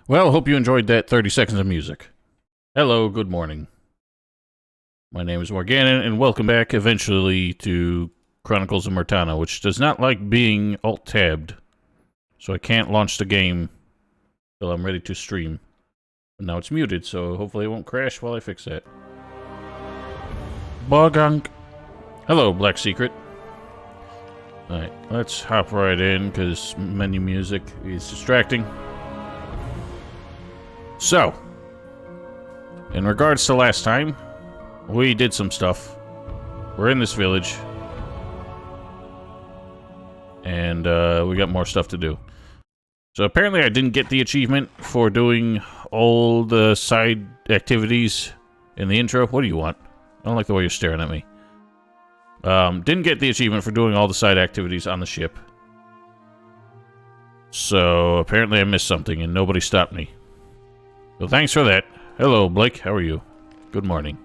Well, hope you enjoyed that 30 seconds of music. Hello, good morning. My name is Morganon, and welcome back eventually to Chronicles of Myrtana, which does not like being alt-tabbed, so I can't launch the game till I'm ready to stream. But now it's muted, so hopefully it won't crash while I fix that. Bogunk. Hello, Black Secret. Alright, let's hop right in, because menu music is distracting. So, in regards to last time, we did some stuff. We're in this village. And we got more stuff to do. So apparently I didn't get the achievement for doing all the side activities in the intro. What do you want? I don't like the way you're staring at me. Didn't get the achievement for doing all the side activities on the ship. So apparently I missed something and nobody stopped me. So thanks for that. Hello, Blake. How are you? Good morning.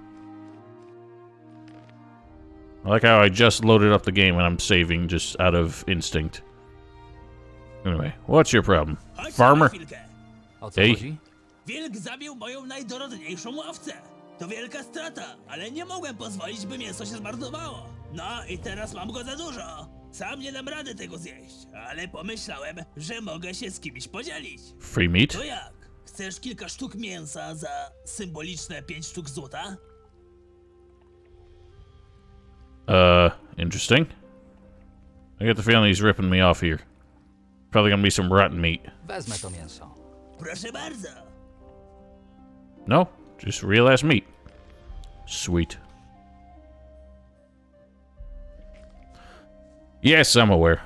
I like how I just loaded up the game and I'm saving just out of instinct. Anyway, what's your problem? Farmer? Hey? Wilk zabił moją najdorodniejszą owcę. To wielka strata, ale nie mogłem pozwolić, by mięso się zmarnowało. No i teraz mam go za dużo. Sam nie dam rady tego zjeść, ale pomyślałem, że mogę się z kimś podzielić. Free meat? To jak? Chcesz kilka sztuk mięsa za symboliczne 5 sztuk złota? Interesting. I get the feeling he's ripping me off here. Probably gonna be some rotten meat. Wezmę to mięso. Proszę bardzo. No, just real ass meat. Sweet. Yes, I'm aware.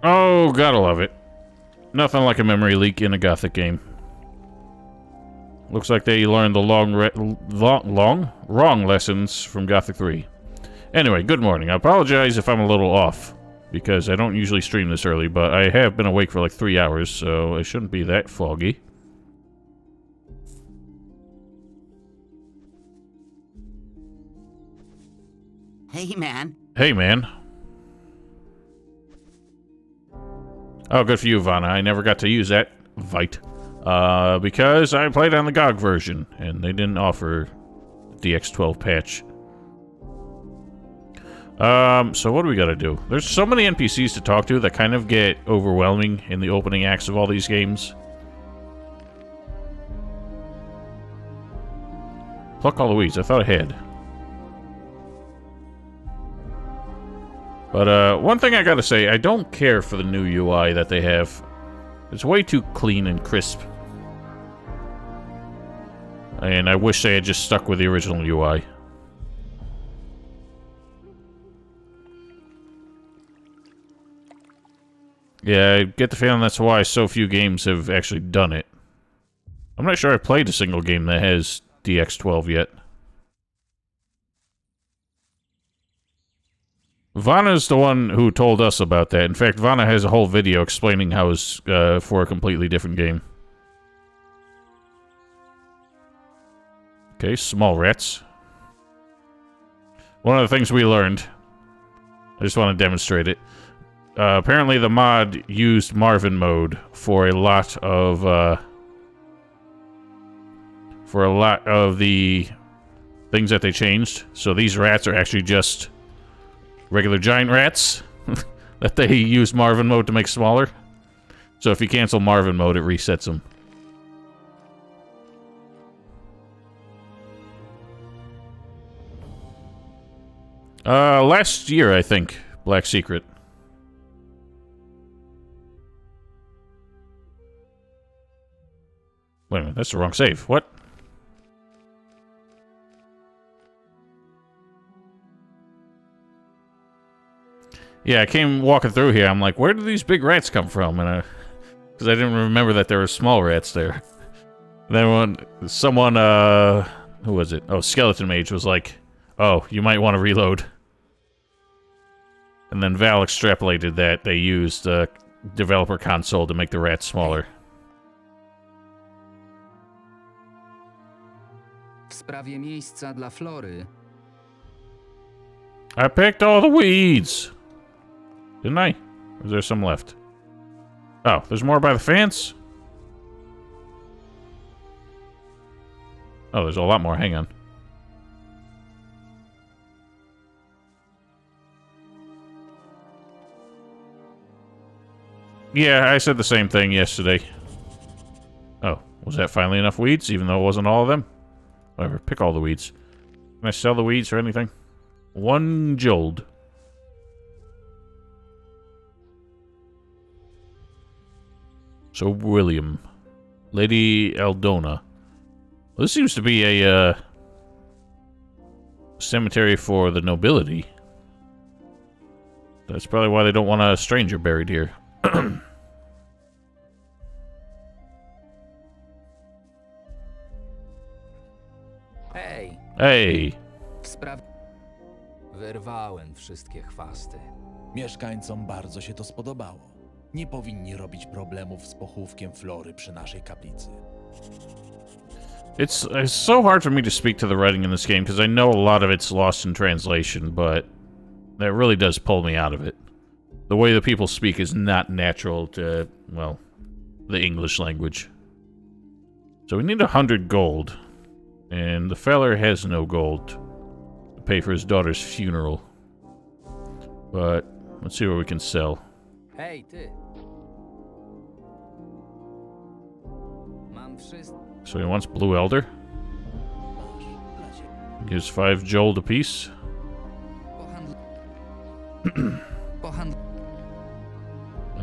Oh, gotta love it. Nothing like a memory leak in a Gothic game. Looks like they learned the wrong lessons from Gothic 3. Anyway, good morning. I apologize if I'm a little off, because I don't usually stream this early, but I have been awake for like 3 hours, so it shouldn't be that foggy. Hey, man. Hey, man. Oh, good for you, Vanna. I never got to use that Vite. Because I played on the GOG version, and they didn't offer DX12 patch. So what do we gotta do? There's so many NPCs to talk to that kind of get overwhelming in the opening acts of all these games. Pluck all the weeds. I thought I had. But, one thing I gotta say, I don't care for the new UI that they have. It's way too clean and crisp. And I wish they had just stuck with the original UI. Yeah, I get the feeling that's why so few games have actually done it. I'm not sure I've played a single game that has DX12 yet. Vanna's the one who told us about that. In fact, Vanna has a whole video explaining how it's for a completely different game. Okay, small rats. One of the things we learned, I just want to demonstrate it. Apparently the mod used Marvin mode for a lot of the things that they changed. So these rats are actually just regular giant rats that they use Marvin mode to make smaller. So if you cancel Marvin mode, it resets them. Last year, I think. Black Secret. Wait a minute, that's the wrong save. What? Yeah, I came walking through here. I'm like, where did these big rats come from? And because I didn't remember that there were small rats there. Then when someone, who was it? Oh, Skeleton Mage was like, oh, you might want to reload. And then Val extrapolated that they used developer console to make the rats smaller. W sprawie miejsca dla Flory. I picked all the weeds! Didn't I? Or is there some left? Oh, there's more by the fence? Oh, there's a lot more. Hang on. Yeah, I said the same thing yesterday. Oh, was that finally enough weeds, even though it wasn't all of them? Whatever, pick all the weeds. Can I sell the weeds or anything? 1 gold. So, William. Lady Eldona. Well, this seems to be a, cemetery for the nobility. That's probably why they don't want a stranger buried here. Hej, Hey. wyrwałem wszystkie chwasty. Mieszkańcom bardzo się to spodobało. Nie powinni robić problemów z pochówkiem Flory przy naszej kaplicy. It's so hard for me to speak to the writing in this game because I know a lot of it's lost in translation, but that really does pull me out of it. The way the people speak is not natural to, well, the English language. So we need 100 gold. And the feller has no gold to pay for his daughter's funeral. But let's see what we can sell. Hej, ty! Mam wszystko. So he wants Blue Elder. Gives 5 gold apiece.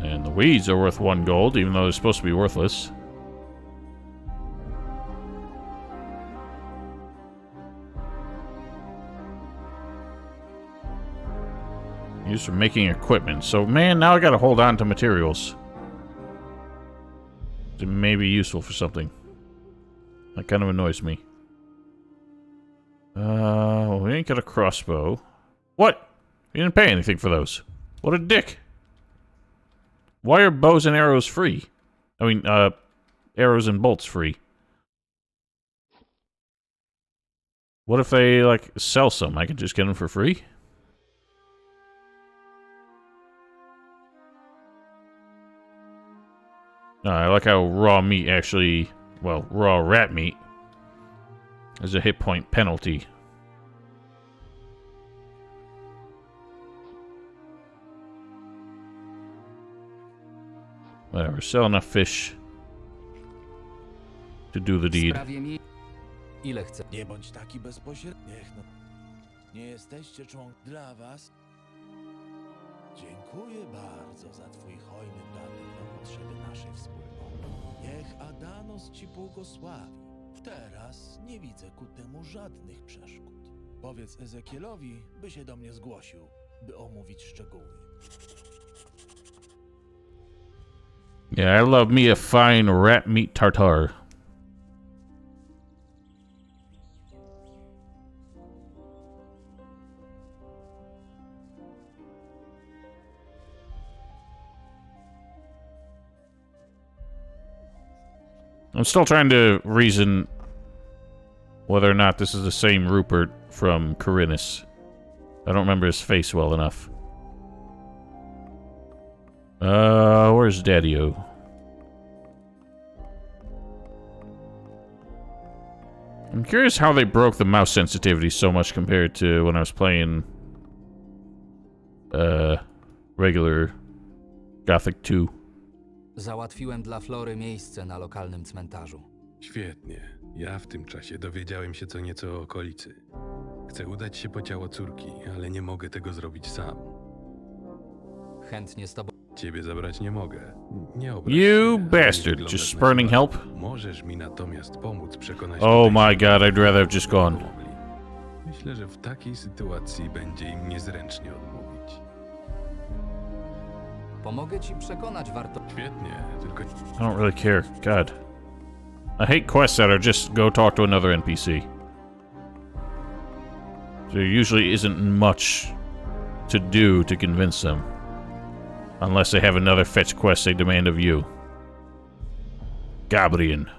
And the weeds are worth 1 gold, even though they're supposed to be worthless. Used for making equipment. So, man, now I gotta hold on to materials. It may be useful for something. That kind of annoys me. Well, we ain't got a crossbow. What? You didn't pay anything for those. What a dick. Why are bows and arrows free? I mean, arrows and bolts free. What if they, like, sell some? I can just get them for free? I like how raw meat actually, well, raw rat meat has a hit point penalty. Whatever, sell enough fish to do the deed. Ile chcę? Nie bądź taki bezpośredni. No. Nie jesteście dla was. Dziękuję bardzo za twój hojny datek na potrzeby naszej wspólnoty. Niech Adanos ci błogosławi. Teraz nie widzę ku temu żadnych przeszkód. Powiedz Ezekielowi, by się do mnie zgłosił, by omówić szczegóły. Yeah, I love me a fine rat meat tartare. I'm still trying to reason whether or not this is the same Rupert from Corinus. I don't remember his face well enough. Where's Daddy-O? I'm curious how they broke the mouse sensitivity so much compared to when I was playing regular Gothic 2. Załatwiłem dla Flory miejsce na lokalnym cmentarzu. Świetnie. Ja w tym czasie dowiedziałem się co nieco o okolicy. Chcę udać się po ciało córki, ale nie mogę tego zrobić sam. Chętnie z tobą. Ciebie zabrać nie mogę. Nie obraź You się, ale bastard, wyglądasz just na spurning siłę. help? Możesz mi natomiast pomóc przekonać... Oh tutaj my god, I'd rather have just gone. pomogli. Myślę, że w takiej sytuacji będzie im niezręcznie odmówić. Pomogę ci przekonać warto. Świetnie, tylko... I don't really care. God. I hate quests that are just go talk to another NPC. There usually isn't much to do to convince them. Unless they have another fetch quest they demand of you. Gabrian.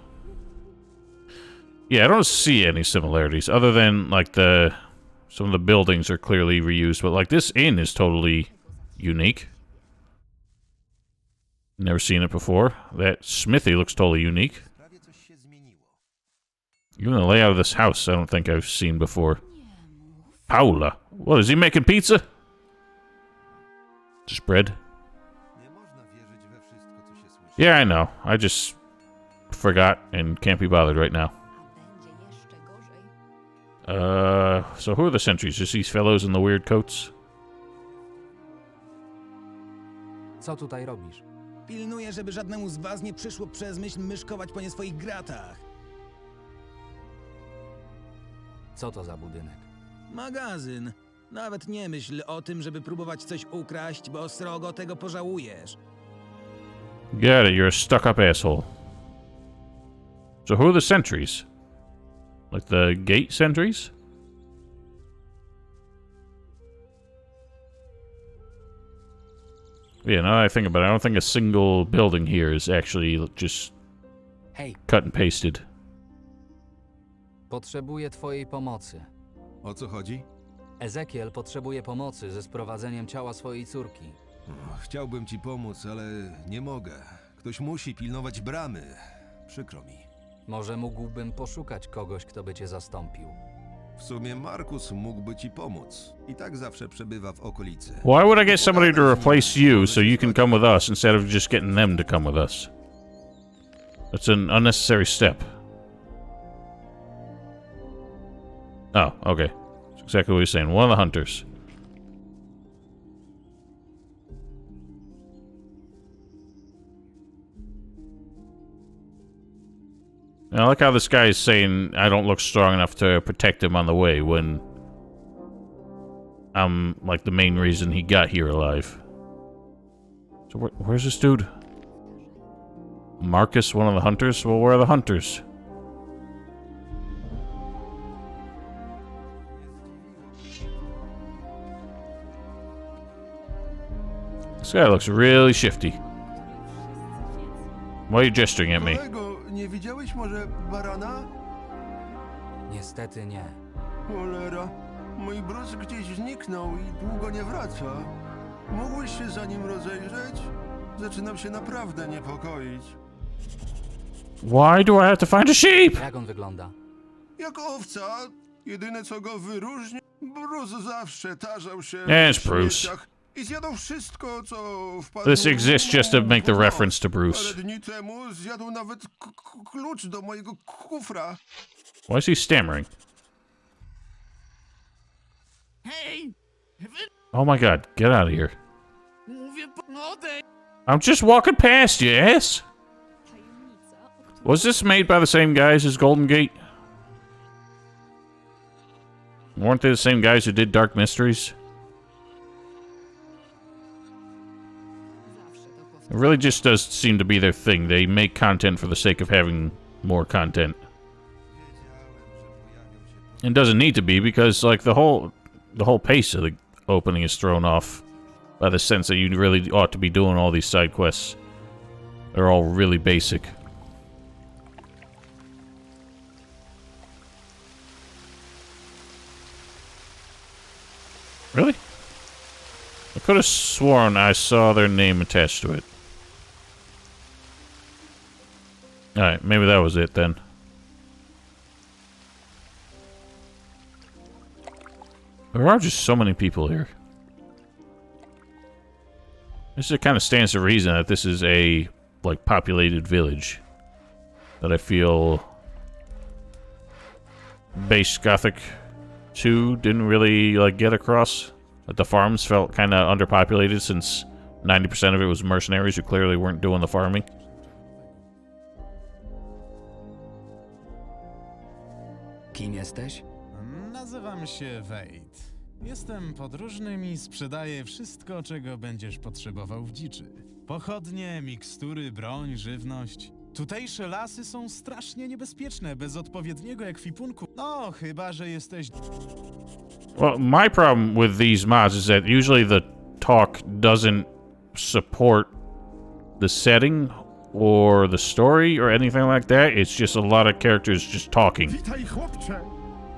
Yeah, I don't see any similarities other than like some of the buildings are clearly reused, but like this inn is totally unique. Never seen it before. That smithy looks totally unique. Even the layout of this house, I don't think I've seen before. Paula. What, is he making pizza? Just bread? Yeah, I know. I just forgot and can't be bothered right now. So who are the sentries? Just these fellows in the weird coats? Co tutaj robisz? Pilnuję, żeby żadnemu z was nie przyszło przez myśl myszkować po nie swoich gratach. Co to za budynek? Magazyn. Nawet nie myśl o tym, żeby próbować coś ukraść, bo srogo tego pożałujesz. Got it, you're a stuck-up asshole. So who are the sentries? Like the gate sentries? Yeah, now that I think about it, I don't think a single building here is actually just Hej, cut and pasted. potrzebuję twojej pomocy. O co chodzi? Ezekiel potrzebuje pomocy ze sprowadzeniem ciała swojej córki. Chciałbym ci pomóc, ale nie mogę. Ktoś musi pilnować bramy. Przykro mi. Może mógłbym poszukać kogoś, kto by cię zastąpił. W sumie Markus mógłby ci pomóc. I tak zawsze przebywa w okolicy. Why would I get somebody to replace you so you can come with us instead of just getting them to come with us? That's an unnecessary step. Oh, okay. That's exactly what he's saying. One of the hunters. I like how this guy is saying I don't look strong enough to protect him on the way when I'm like the main reason he got here alive. So where's this dude? Marcus, one of the hunters? Well, where are the hunters? This guy looks really shifty. Why are you gesturing at me? Kolego, nie widziałeś może barana? Niestety nie. Cholera, mój Bruce gdzieś zniknął i długo nie wraca. Mógłbyś się za nim rozejrzeć? Zaczynam się naprawdę niepokoić. Why do I have to find a sheep? Jak on wygląda? Jak owca, jedyne co go wyróżnia, Bruce zawsze tarzał się Yes, w Bruce. śmieciach i zjadł wszystko, co wpadło This exists just to make the reference to Bruce. Parę dni temu zjadł nawet klucz do mojego kufra. Why is he stammering? Hej! Oh my god, get out of here. Mówię odejdź! I'm just walking past you, ass. Was this made by the same guys as Golden Gate? Weren't they the same guys who did Dark Mysteries? It really just does seem to be their thing. They make content for the sake of having more content. It doesn't need to be because, like, the whole pace of the opening is thrown off by the sense that you really ought to be doing all these side quests. They're all really basic. Really? I could have sworn I saw their name attached to it. Alright, maybe that was it then. There are just so many people here. This kind of stands to reason that this is a, like, populated village. That I feel base Gothic 2 didn't really, like, get across. That the farms felt kind of underpopulated since 90% of it was mercenaries who clearly weren't doing the farming. Kim jesteś? Nazywam się Wade. Jestem podróżnym i sprzedaję wszystko, czego będziesz potrzebował w dziczy. Pochodnie, mikstury, broń, żywność. Tutejsze lasy są strasznie niebezpieczne, bez odpowiedniego ekwipunku. No, chyba że jesteś... Well, my problem with these mods is that usually the talk doesn't support the setting or the story or anything like that. It's just a lot of characters just talking. Witaj, chłopcze.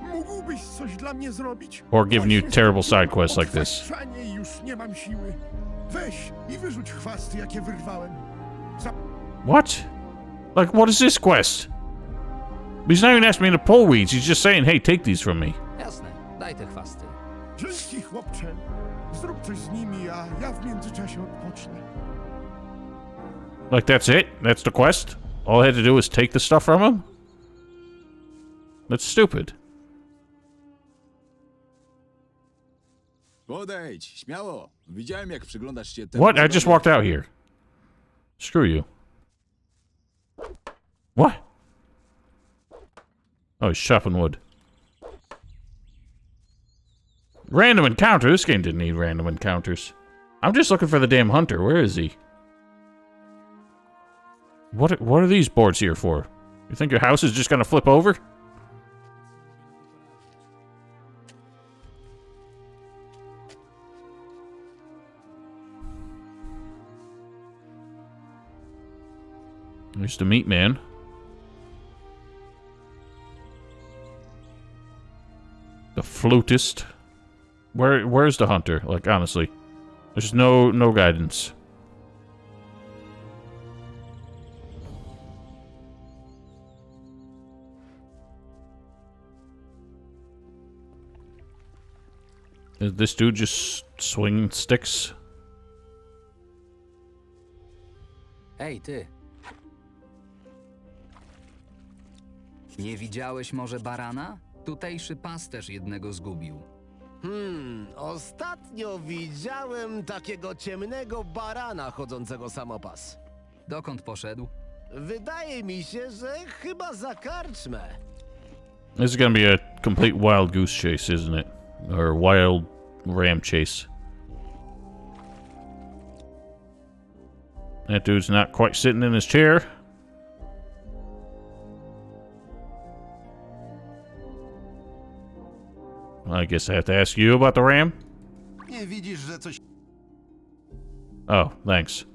Mógłbyś coś dla mnie zrobić? Or giving you terrible side quests like this. Już nie mam siły. Weź i wyrzuć chwasty, jakie wyrwałem. What? Like, what is this quest? He's not even asking me to pull weeds. He's just saying, hey, take these from me. Jasne, daj te chwasty. Dzięki, chłopcze. Zrób coś z nimi, a ja w międzyczasie odpocznę. Like, that's it? That's the quest? All I had to do was take the stuff from him? That's stupid. Podejdź, śmiało. Widziałem, jak przyglądasz się temu. What? I just walked out here. Screw you. What? Oh, he's chopping wood. Random encounter? This game didn't need random encounters. I'm just looking for the damn hunter. Where is he? What are these boards here for? You think your house is just gonna flip over? There's the meat man. The flutist. Where's the hunter? Like, honestly. There's no guidance. Is this dude just swinging sticks? Ej, ty. Nie widziałeś może barana? Tutejszy pasterz jednego zgubił. Ostatnio widziałem takiego ciemnego barana chodzącego samopas. Dokąd poszedł? Wydaje mi się, że chyba za karczmę. This is gonna be a complete wild goose chase, isn't it? Or wild ram chase. That dude's not quite sitting in his chair. I guess I have to ask you about the ram? Nie widzisz, że coś... Oh, thanks.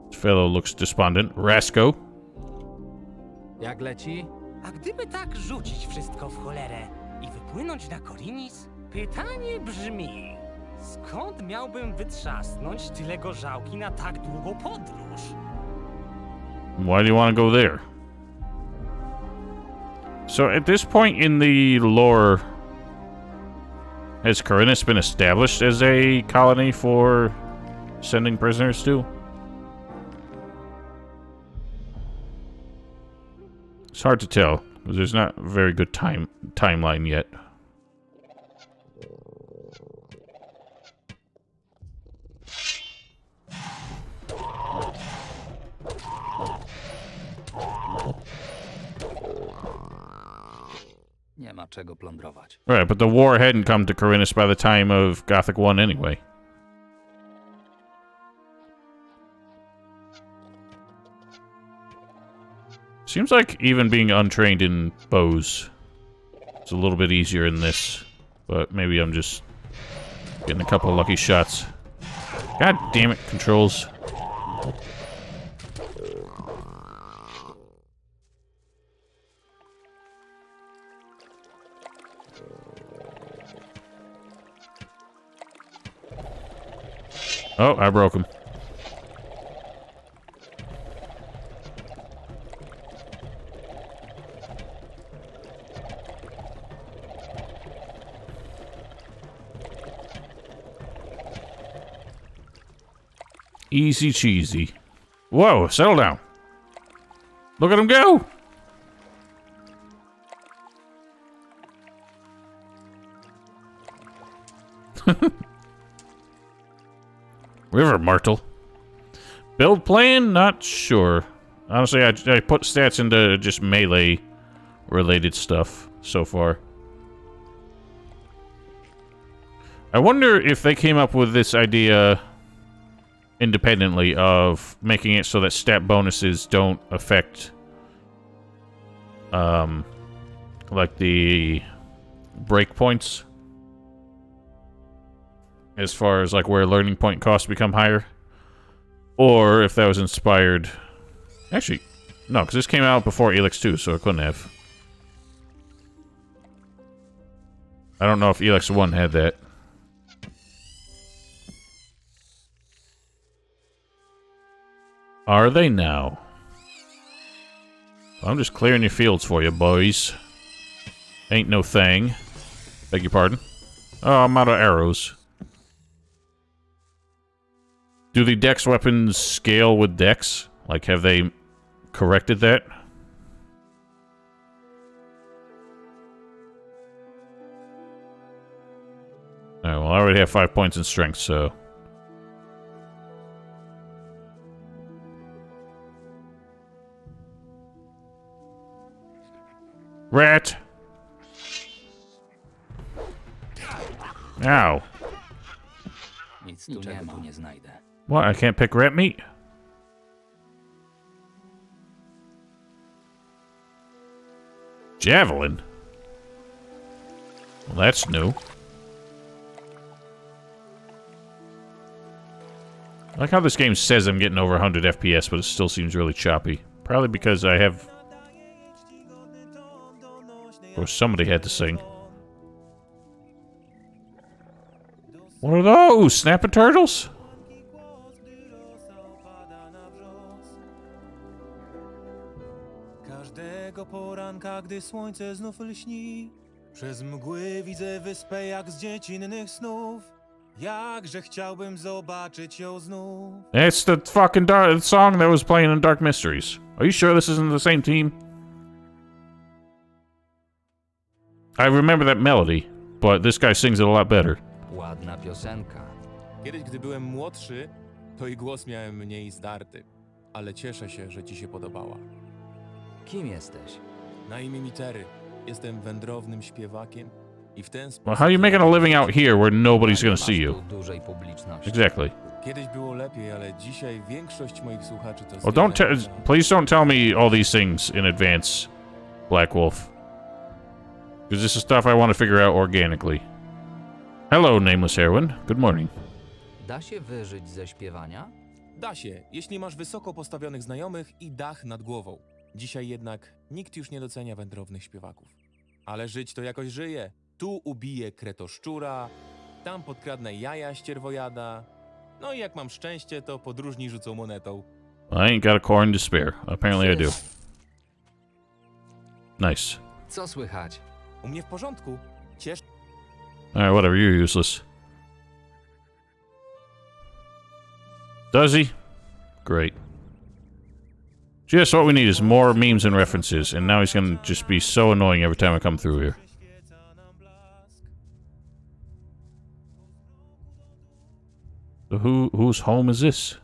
This fellow looks despondent. Rasco. Jak leci? A gdyby tak rzucić wszystko w cholerę i wypłynąć na Korinis? Pytanie brzmi, skąd miałbym wytrzasnąć tyle gorzałki na tak długą podróż? Why do you want to go there? So at this point in the lore, has Corinus been established as a colony for sending prisoners to? It's hard to tell, because there's not a very good timeline yet. Nie ma czego plądrować. Right, but the war hadn't come to Corinus by the time of Gothic 1 anyway. Seems like even being untrained in bows is a little bit easier in this, but maybe I'm just getting a couple of lucky shots. God damn it, controls. Oh, I broke him. Easy cheesy. Whoa, settle down. Look at him go! River Myrtle. Build plan? Not sure. Honestly, I put stats into just melee related stuff so far. I wonder if they came up with this idea independently of making it so that stat bonuses don't affect like the breakpoints as far as like where learning point costs become higher. Or if that was inspired... Actually, no, because this came out before Elix 2, so it couldn't have. I don't know if Elix 1 had that. Are they now? I'm just clearing your fields for you, boys. Ain't no thing. Beg your pardon. Oh, I'm out of arrows. Do the dex weapons scale with dex? Like, have they corrected that? Alright, well, I already have 5 points in strength, so... Rat! Ow. Nic tu nie znajdę. What, I can't pick rat meat? Javelin? Well, that's new. I like how this game says I'm getting over 100 FPS, but it still seems really choppy. Probably because I have... Or somebody had to sing. What are those? Snapping turtles? Każdego poranka, gdy słońce znów lśni, przez mgły widzę wyspę jak z dziecinnych snów. Jakże chciałbym zobaczyć ją znów. It's the fucking song that was playing in Dark Mysteries. Are you sure this isn't the same team? I remember that melody, but this guy sings it a lot better. Ładna piosenka. Kiedyś, gdy byłem młodszy, to i głos miałem mniej zdarty. Ale cieszę się, że ci się podobała. Kim jesteś? Na imię mi Terry. Jestem wędrownym śpiewakiem i w ten sposób... Well, how are you making a living out here where nobody's gonna see you? Dużej publiczności. Exactly. Kiedyś było lepiej, ale dzisiaj większość moich słuchaczy to... Well, please don't tell me all these things in advance, Black Wolf. Because this is stuff I want to figure out organically. Hello, Nameless Heroine. Good morning. Da się wyżyć ze śpiewania? Da się, jeśli masz wysoko postawionych znajomych i dach nad głową. Dzisiaj jednak nikt już nie docenia wędrownych śpiewaków. Ale żyć to jakoś żyje. Tu ubiję kretoszczura, tam podkradnę jaja ścierwojada. No i jak mam szczęście, to podróżni rzucą monetą. I ain't got a coin to spare. Apparently I do. Nice. Co słychać? U mnie w porządku. Ciesz... Alright, whatever. You're useless. Does he? Great. Just what we need is more memes and references, and now he's gonna just be so annoying every time I come through here. So whose home is this?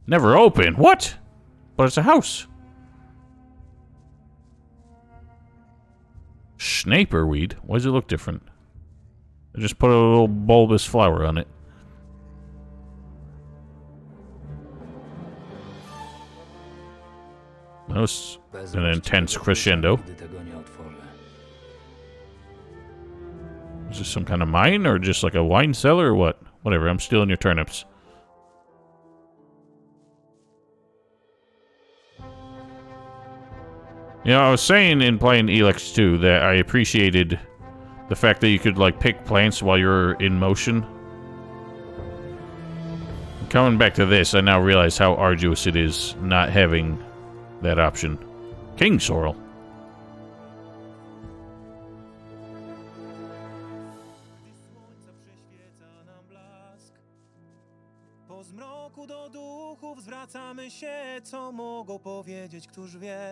Never open. What? But it's a house. Schnaperweed? Why does it look different? I just put a little bulbous flower on it. That was an intense crescendo. Is this some kind of mine, or just like a wine cellar, or what? Whatever, I'm stealing your turnips. You know, I was saying in playing Elix 2 that I appreciated the fact that you could, like, pick plants while you're in motion. Coming back to this, I now realize how arduous it is not having that option. King Sorrel.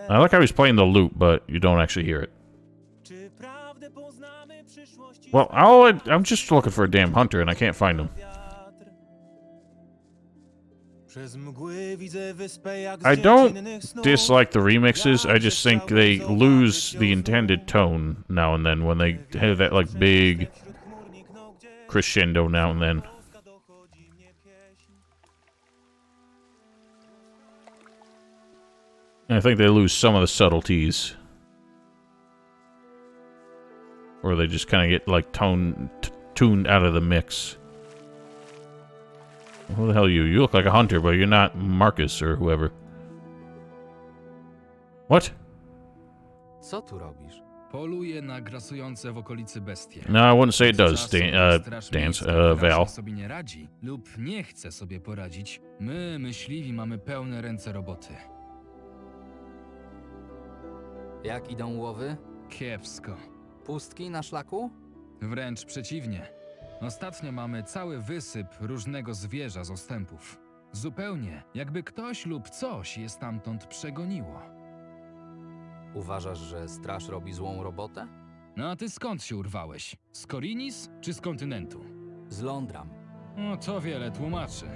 I like how he's playing the lute, but you don't actually hear it. Well, I'm just looking for a damn hunter, and I can't find him. I don't dislike the remixes, I just think they lose the intended tone now and then when they have that, like, big crescendo now and then. And I think they lose some of the subtleties. Or they just kind of get, like, tuned out of the mix. Who the hell are you? You look like a hunter, but you're not Marcus or whoever. What? Co tu robisz? Poluję na grasujące w okolicy bestie. No, I wouldn't say it does, Straż Dance, miejska Val. sobie nie radzi lub nie chce sobie poradzić. My, myśliwi, mamy pełne ręce roboty. Jak idą łowy? Kiepsko. Pustki na szlaku? Wręcz przeciwnie. Ostatnio mamy cały wysyp różnego zwierza z ostępów. Zupełnie jakby ktoś lub coś je stamtąd przegoniło. Uważasz, że straż robi złą robotę? No a ty skąd się urwałeś? Z Korinis czy z kontynentu? Z Londram. No to wiele tłumaczy.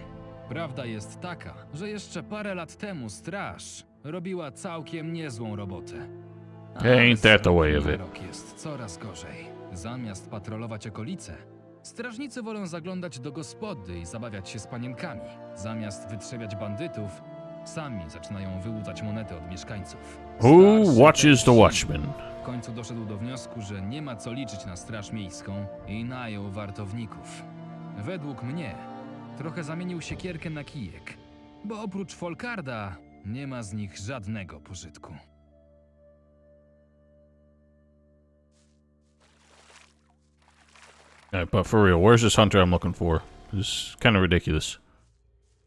Prawda jest taka, że jeszcze parę lat temu straż robiła całkiem niezłą robotę. Ain't that the way of it? Rok jest coraz gorzej. Zamiast patrolować okolice, strażnicy wolą zaglądać do gospody i zabawiać się z panienkami. Zamiast wytrzebiać bandytów, sami zaczynają wyłudzać monety od mieszkańców. Who watches the watchman? W końcu doszedł do wniosku, że nie ma co liczyć na straż miejską i najął wartowników. Według mnie trochę zamienił siekierkę na kijek, bo oprócz Folkarda nie ma z nich żadnego pożytku. But for real, where's this hunter I'm looking for? This is kind of ridiculous.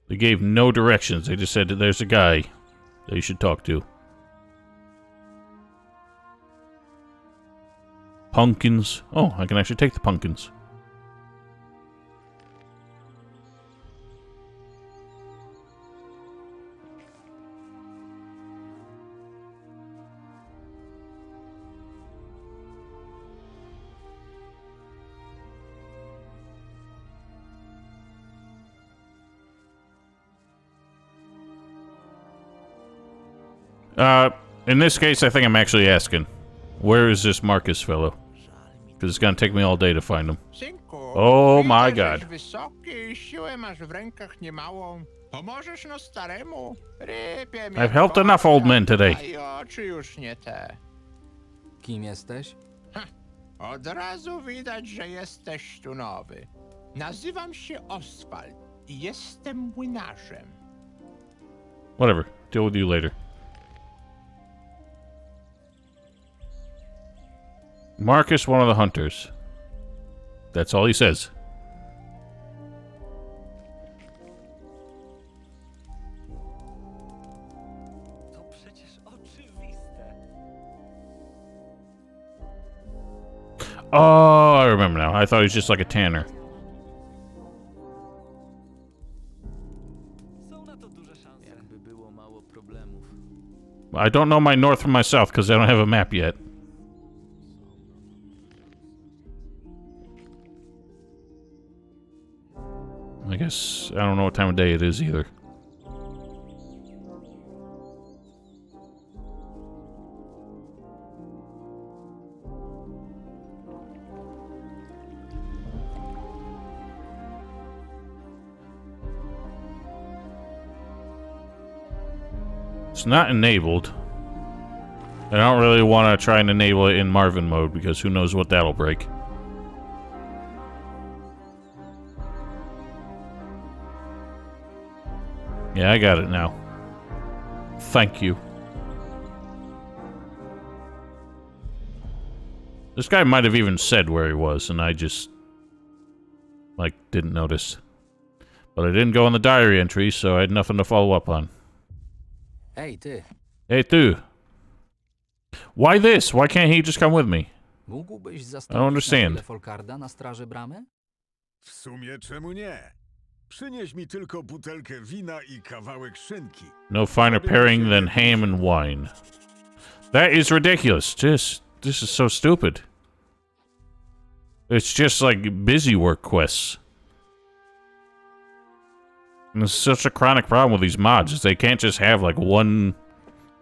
They gave no directions. They just said that there's a guy that you should talk to. Pumpkins. Oh, I can actually take the pumpkins. In this case, I think I'm actually asking, where is this Marcus fellow? Because it's gonna take me all day to find him. Oh my god. I've helped enough old men today. Kim jesteś? Od razu widać, że jesteś tu nowy. Nazywam się Oswald i jestem młynarzem. Whatever. Deal with you later. Marcus, one of the hunters. That's all he says. To przecież oczywiste. Oh, I remember now. I thought he was just like a tanner. Są na to duże szanse. Jakby było mało problemów. I don't know my north from my south because I don't have a map yet. I guess I don't know what time of day it is either. It's not enabled. I don't really want to try and enable it in Marvin mode because who knows what that'll break. Yeah, I got it now. Thank you. This guy might have even said where he was, and I just, like, didn't notice. But I didn't go in the diary entry, so I had nothing to follow up on. Ej, ty. Hey, tu. Why this? Why can't he just come with me? Mógłbyś I don't zastąpić understand. na Folkarda na straży bramy? W sumie czemu nie? Przynieś mi tylko butelkę wina i kawałek szynki. No finer pairing than ham and wine. That is ridiculous. This is so stupid. It's just like busy work quests. And it's such a chronic problem with these mods, is they can't just have like one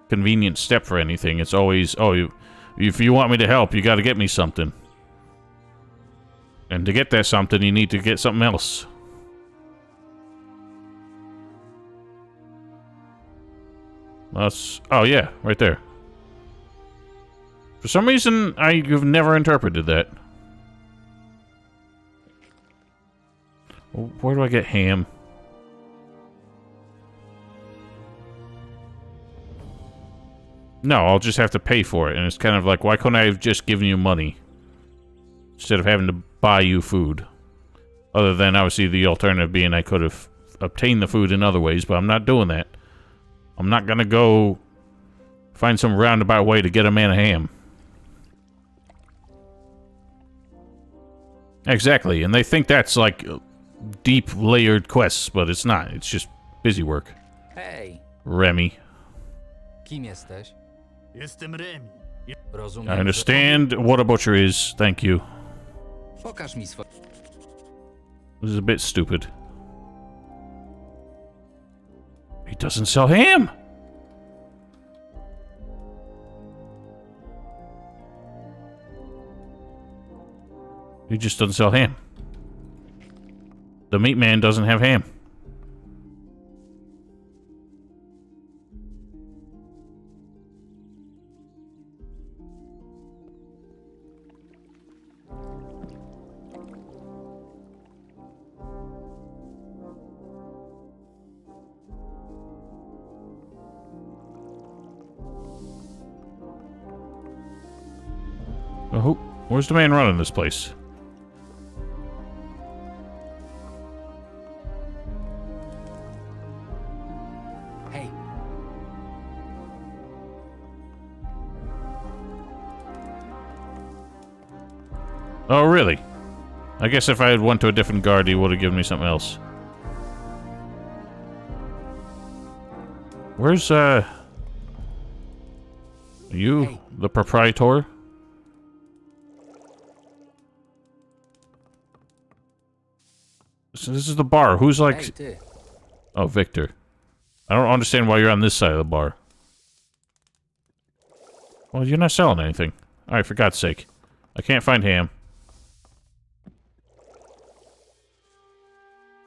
convenient step for anything. It's always, oh, if you want me to help, you gotta get me something. And to get that something, you need to get something else. That's, oh yeah, right there. For some reason, I've never interpreted that. Where do I get ham? No, I'll just have to pay for it. And it's kind of like, why couldn't I have just given you money? Instead of having to buy you food. Other than, obviously, the alternative being I could have obtained the food in other ways, but I'm not doing that. I'm not gonna go find some roundabout way to get a man a ham. Exactly, and they think that's like deep layered quests, but it's not. It's just busy work. Hej, Remy. kim jesteś? Jestem Remi. Rozumiem, I understand what a butcher is. Thank you. Pokaż mi swoje... This is a bit stupid. He doesn't sell ham! He just doesn't sell ham. The meat man doesn't have ham. Oh, where's the man running this place? Hey. Oh, really? I guess if I had went to a different guard, he would have given me something else. Where's, you, Hey. the proprietor? So this is the bar. Who's like... Hej, ty. Oh, Victor. I don't understand why you're on this side of the bar. Well, you're not selling anything. Alright, for God's sake. I can't find ham.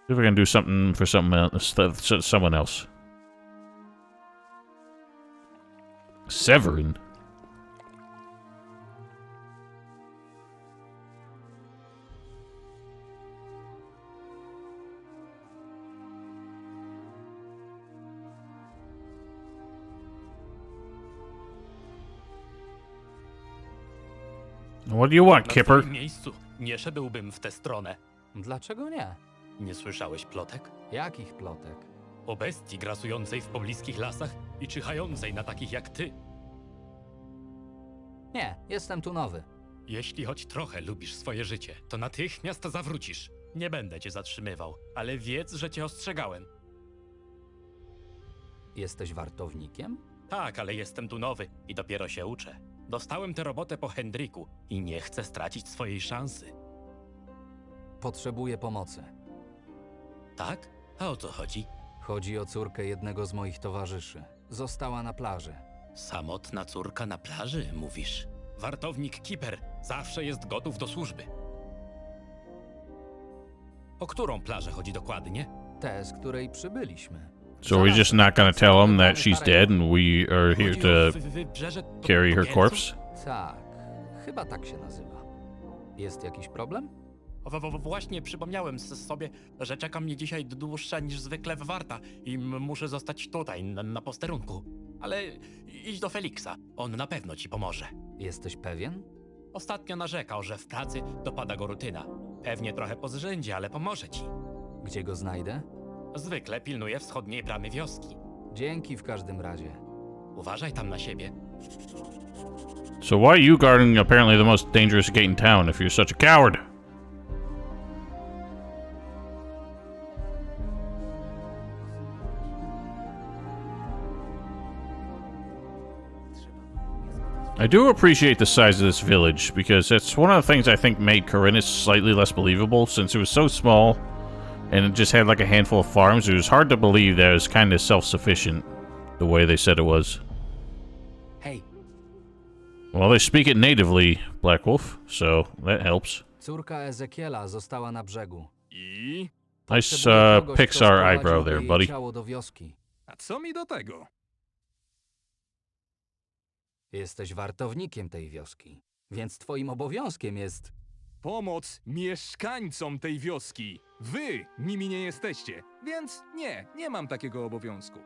See if I can do something for someone else. Severin? What do you want, Na Kipper? twoim miejscu nie szedłbym w tę stronę. Dlaczego nie? Nie słyszałeś plotek? Jakich plotek? O bestii grasującej w pobliskich lasach i czyhającej na takich jak ty. Nie, jestem tu nowy. Jeśli choć trochę lubisz swoje życie, to natychmiast zawrócisz. Nie będę cię zatrzymywał, ale wiedz, że cię ostrzegałem. Jesteś wartownikiem? Tak, ale jestem tu nowy i dopiero się uczę. Dostałem tę robotę po Hendriku i nie chcę stracić swojej szansy. Potrzebuję pomocy. Tak? A o co chodzi? Chodzi o córkę jednego z moich towarzyszy. Została na plaży. Samotna córka na plaży, mówisz? Wartownik Kipper zawsze jest gotów do służby. O którą plażę chodzi dokładnie? Tę, z której przybyliśmy. So we're just not gonna tell him that she's dead and we are here to carry her corpse? Tak, chyba tak się nazywa. Jest jakiś problem? Właśnie przypomniałem sobie, że czeka mnie dzisiaj dłuższa niż zwykle warta i muszę zostać tutaj, na posterunku. Ale idź do Feliksa, on na pewno ci pomoże. Jesteś pewien? Ostatnio narzekał, że w pracy dopada go rutyna. Pewnie trochę pozrzędzie, ale pomoże ci. Gdzie go znajdę? Zwykle pilnuje wschodniej bramy wioski. Dzięki w każdym razie. Uważaj tam na siebie. So why are you guarding apparently the most dangerous gate in town if you're such a coward? I do appreciate the size of this village, because it's one of the things I think made Corinus slightly less believable, since it was so small, and it just had like a handful of farms. It was hard to believe that it was kind of self-sufficient, the way they said it was. Hej. Well, they speak it natively, Black Wolf, so that helps. Córka Ezekiela została na brzegu. I? Nice Potrzebuję kogoś, kto Pixar eyebrow sprowadziłby there, jej buddy. ciało do wioski. A co mi do tego? Jesteś wartownikiem tej wioski, więc twoim obowiązkiem jest... Pomoc mieszkańcom tej wioski. Wy nimi nie jesteście, więc nie mam takiego obowiązku.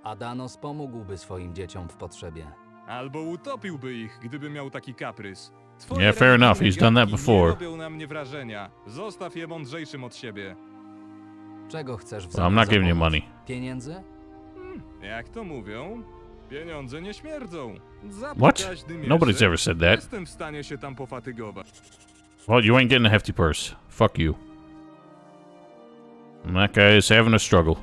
Adanos pomógłby swoim dzieciom w potrzebie. Albo utopiłby ich, gdyby miał taki kaprys. Yeah, fair enough. He's done that Nie before. robią na mnie wrażenia. Zostaw je mądrzejszym od siebie. Czego chcesz w I'm not giving you money. Pieniędzy? Jak to mówią? Pieniądze nie śmierdzą. Za What? pokaźny Nobody's mieszek ever said that. Jestem w stanie się tam pofatygować. Well, you ain't getting a hefty purse. Fuck you. And that guy is having a struggle.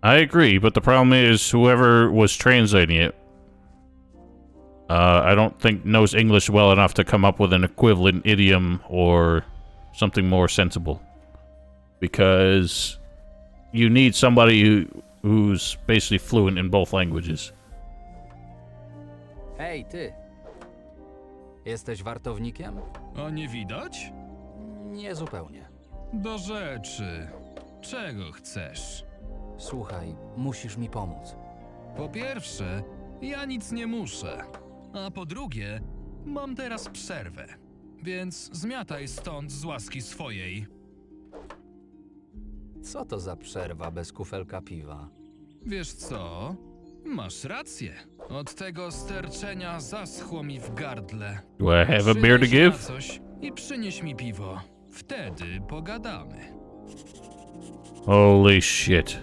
I agree, but the problem is whoever was translating it, I don't think knows English well enough to come up with an equivalent idiom or something more sensible. Because you need somebody who's basically fluent in both languages. Hej, ty! Jesteś wartownikiem? A nie widać? Nie zupełnie. Do rzeczy. Czego chcesz? Słuchaj, musisz mi pomóc. Po pierwsze, ja nic nie muszę. A po drugie, mam teraz przerwę. Więc zmiataj stąd z łaski swojej. Co to za przerwa bez kufelka piwa? Wiesz co? Masz rację. Od tego sterczenia zaschło mi w gardle. Do I have a beer to Przynieś give? na coś i przynieś mi piwo. Wtedy pogadamy. Holy shit.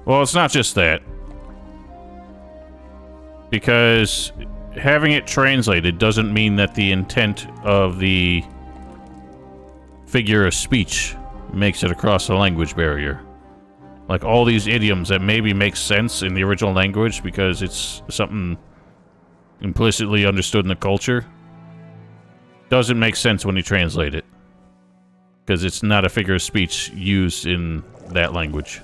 Well, it's not just that. Because having it translated doesn't mean that the intent of the figure of speech makes it across the language barrier. Like all these idioms that maybe make sense in the original language because it's something implicitly understood in the culture, doesn't make sense when you translate it. Because it's not a figure of speech used in that language.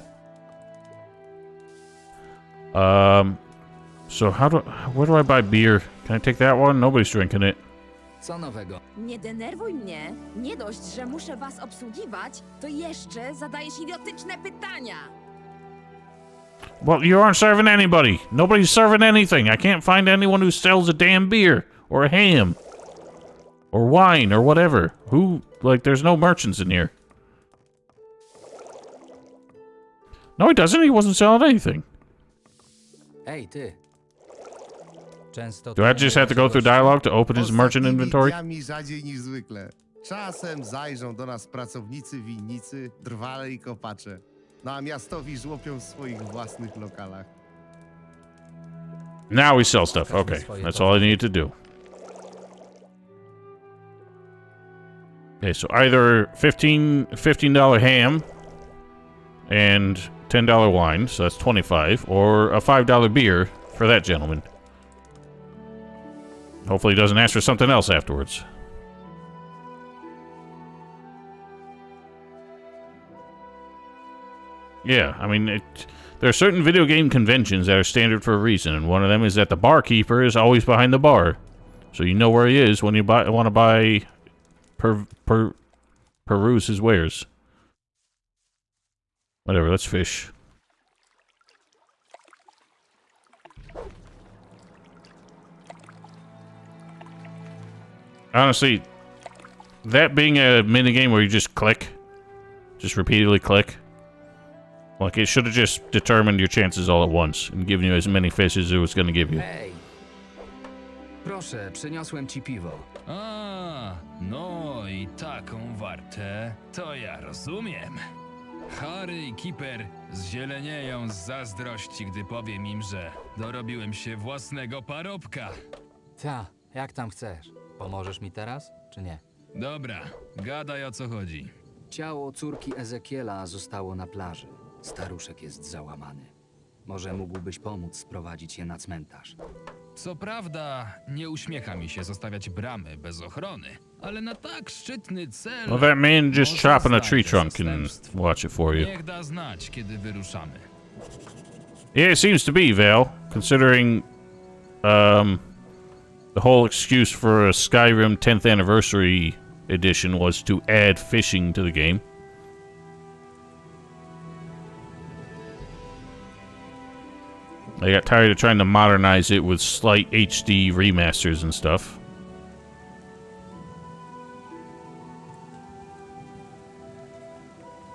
So where do I buy beer? Can I take that one? Nobody's drinking it. Co nowego? Nie denerwuj mnie. Nie dość, że muszę was obsługiwać, to jeszcze zadajesz idiotyczne pytania. Well, you aren't serving anybody. Nobody's serving anything. I can't find anyone who sells a damn beer or a ham or wine or whatever. There's no merchants in here. No, he doesn't. He wasn't selling anything. Hej, ty! Często Do I just have to go through dialogue to open his merchant inventory? Dniami rzadziej niż zwykle. Czasem zajrzą do nas pracownicy winnicy, drwale i kopacze. No a miastowi żłopią w swoich własnych lokalach. Now we sell stuff. Okay, that's all I need to do. Okay, so either $15 ham and $10 wine, so that's $25, or a $5 beer for that gentleman. Hopefully he doesn't ask for something else afterwards. Yeah, I mean, there are certain video game conventions that are standard for a reason, and one of them is that the barkeeper is always behind the bar. So you know where he is when you want to peruse his wares. Whatever, let's fish. Honestly, that being a minigame where you just click, just repeatedly click, like it should have just determined your chances all at once and given you as many fish as it was going to give you. Hej! Proszę, przyniosłem ci piwo. A, no i taką wartę to ja rozumiem. Harry i Kipper zzielenieją z zazdrości, gdy powiem im, że dorobiłem się własnego parobka. Ta, jak tam chcesz. Pomożesz mi teraz, czy nie? Dobra, gadaj o co chodzi. Ciało córki Ezekiela zostało na plaży. Staruszek jest załamany. Może mógłbyś pomóc sprowadzić je na cmentarz. Co prawda, nie uśmiecha mi się zostawiać bramy bez ochrony, ale na tak szczytny cel... Well, that man just może chopping a znajdę tree trunk can zastępstwo. watch it for you. Niech da znać, kiedy wyruszamy. Yeah, it seems to be, Val, considering the whole excuse for a Skyrim 10th anniversary edition was to add fishing to the game. I got tired of trying to modernize it with slight HD remasters and stuff.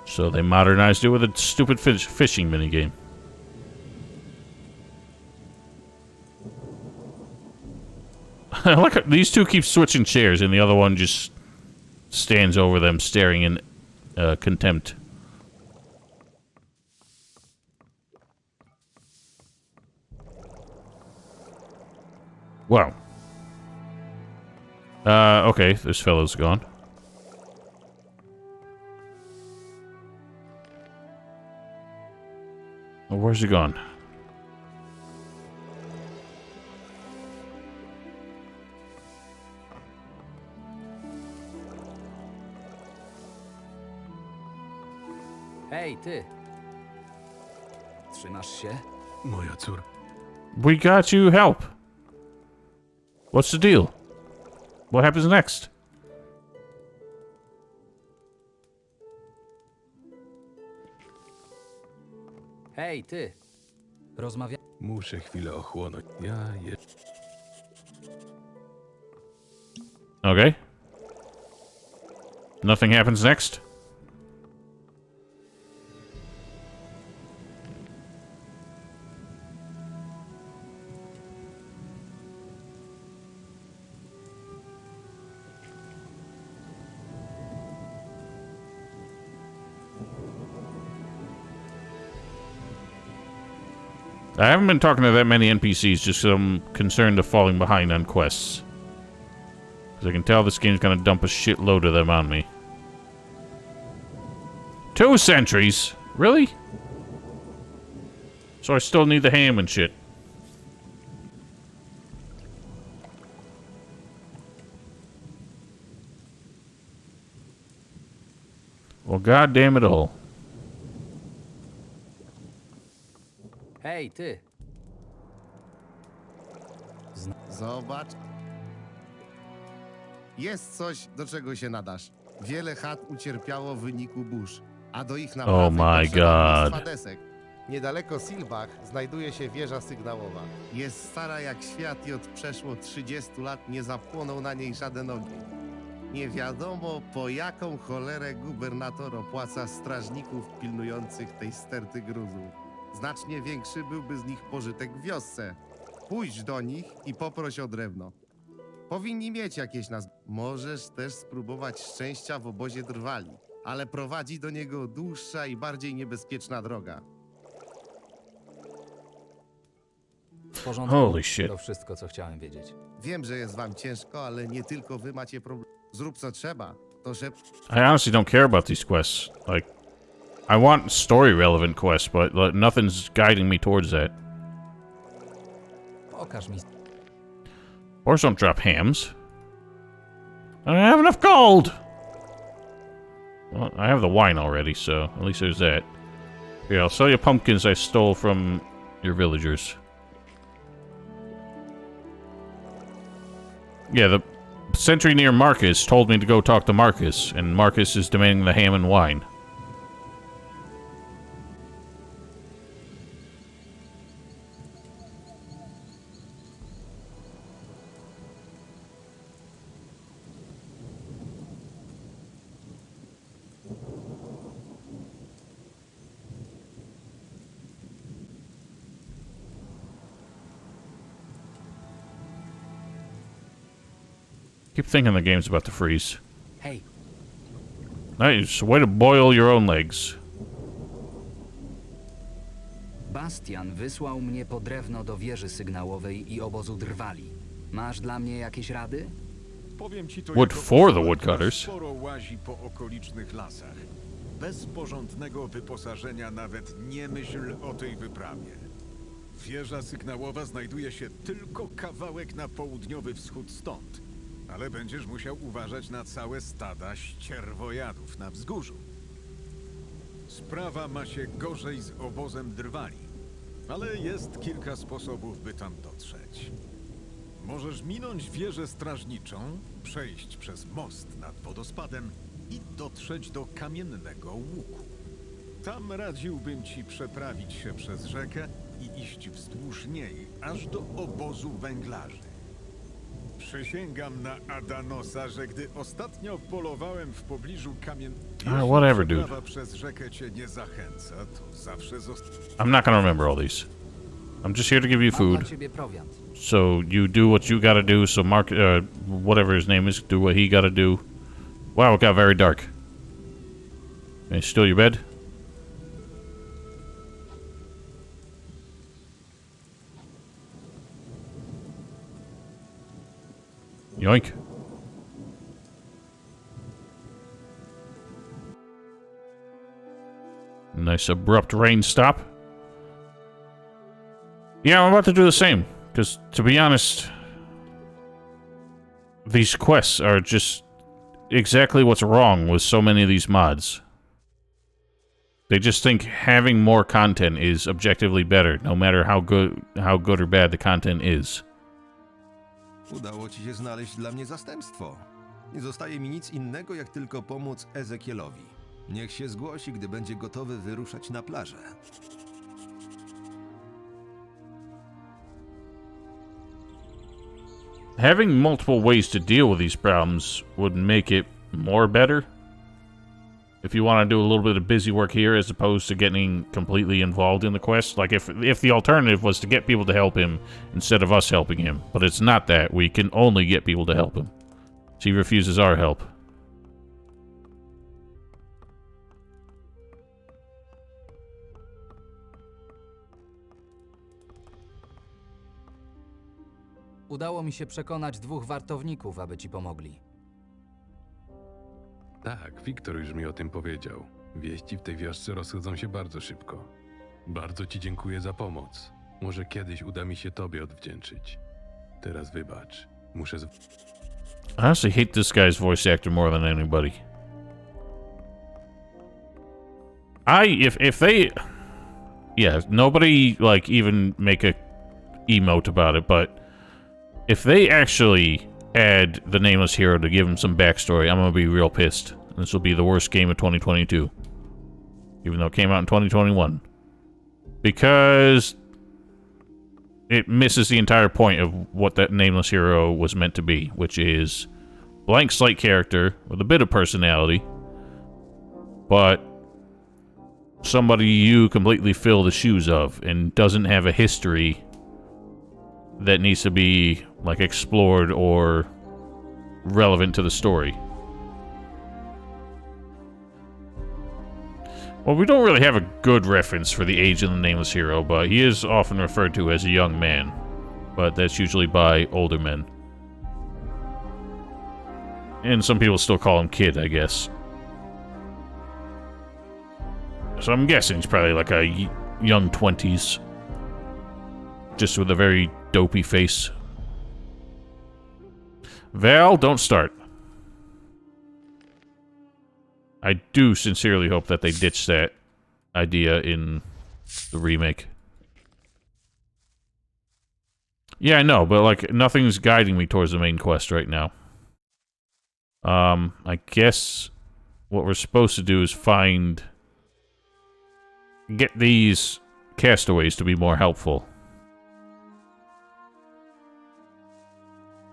So they modernized it with a stupid fishing minigame. I like how these two keep switching chairs and the other one just stands over them staring in contempt. Wow. Okay, this fellow's gone. Well, where's he gone? Hej, ty! Trzymasz się? Moja córka. We got you help. What's the deal? What happens next? Hej, ty! Muszę chwilę ochłonąć. Okay. Nothing happens next? I haven't been talking to that many NPCs just because I'm concerned of falling behind on quests. Because I can tell this game's gonna dump a shitload of them on me. 2 sentries? Really? So I still need the ham and shit. Well, goddamn it all. Hej, ty! Zobacz. Jest coś, do czego się nadasz. Wiele chat ucierpiało w wyniku burz, a do ich naprawy my potrzeba God. mnóstwa desek. Niedaleko Silbach znajduje się wieża sygnałowa. Jest stara jak świat i od przeszło 30 lat nie zapłonął na niej żaden ogień. Nie wiadomo, po jaką cholerę gubernator opłaca strażników pilnujących tej sterty gruzu. Znacznie większy byłby z nich pożytek w wiosce. Pójdź do nich i poproś o drewno. Powinni mieć jakieś nazwy. Możesz też spróbować szczęścia w obozie drwali, ale prowadzi do niego dłuższa i bardziej niebezpieczna droga. W porządku. Holy shit. To wszystko, co chciałem wiedzieć. Wiem, że jest wam ciężko, ale nie tylko wy macie problem. Zrób co trzeba. To że... I honestly don't care about these quests. Like, I want story-relevant quests, but like, nothing's guiding me towards that. Pokaż mi. Horse don't drop hams. I don't have enough gold! Well, I have the wine already, so at least there's that. Here, I'll sell you pumpkins I stole from your villagers. Yeah, the sentry near Marcus told me to go talk to Marcus, and Marcus is demanding the ham and wine. Keep thinking the game's about to freeze. Hey. Nice. Way to boil your own legs. Bastian wysłał mnie po drewno do wieży sygnałowej i obozu drwali. Masz dla mnie jakieś rady? Powiem ci to Wood jako for the osoba, woodcutters. która sporo łazi po okolicznych lasach. Bez porządnego wyposażenia nawet nie myśl o tej wyprawie. Wieża sygnałowa znajduje się tylko kawałek na południowy wschód stąd. Ale będziesz musiał uważać na całe stada ścierwojadów na wzgórzu. Sprawa ma się gorzej z obozem drwali, ale jest kilka sposobów, by tam dotrzeć. Możesz minąć wieżę strażniczą, przejść przez most nad wodospadem i dotrzeć do kamiennego łuku. Tam radziłbym ci przeprawić się przez rzekę i iść wzdłuż niej, aż do obozu węglarzy. Przysięgam na Adanosa, że gdy ostatnio polowałem w pobliżu whatever, dude. przeprawa przez rzekę cię nie zachęca, to zawsze I'm not gonna remember all these. I'm just here to give you Mam food. dla ciebie prowiant. So you do what you gotta do, so Mark, whatever his name is, do what he gotta do. Wow, it got very dark. Can I steal your bed? Yoink. Nice abrupt rain stop. Yeah, I'm about to do the same. Because, to be honest, these quests are just exactly what's wrong with so many of these mods. They just think having more content is objectively better, no matter how good or bad the content is. Udało ci się znaleźć dla mnie zastępstwo. Nie zostaje mi nic innego, jak tylko pomóc Ezekielowi. Niech się zgłosi, gdy będzie gotowy wyruszać na plażę. Having multiple ways to deal with these problems would make it more better. If you want to do a little bit of busy work here as opposed to getting completely involved in the quest. Like if the alternative was to get people to help him instead of us helping him. But it's not that. We can only get people to help him. So he refuses our help. Udało mi się przekonać 2 wartowników, aby ci pomogli. Tak, Wiktor już mi o tym powiedział. Wieści w tej wiosce rozchodzą się bardzo szybko. Bardzo ci dziękuję za pomoc. Może kiedyś uda mi się tobie odwdzięczyć. Teraz wybacz. Muszę I honestly hate this guy's voice actor more than anybody. If they... Yeah, nobody, like, even make a emote about it, but if they actually add the Nameless Hero to give him some backstory, I'm gonna be real pissed. This will be the worst game of 2022. Even though it came out in 2021. Because it misses the entire point of what that Nameless Hero was meant to be, which is blank slate character with a bit of personality, but somebody you completely fill the shoes of and doesn't have a history that needs to be like explored or relevant to the story. Well, we don't really have a good reference for the age of the Nameless Hero, but he is often referred to as a young man. But that's usually by older men. And some people still call him Kid, I guess. So I'm guessing he's probably like a young 20s. Just with a very dopey face. Val, don't start. I do sincerely hope that they ditch that idea in the remake. Yeah, I know, but like nothing's guiding me towards the main quest right now. I guess what we're supposed to do is get these castaways to be more helpful.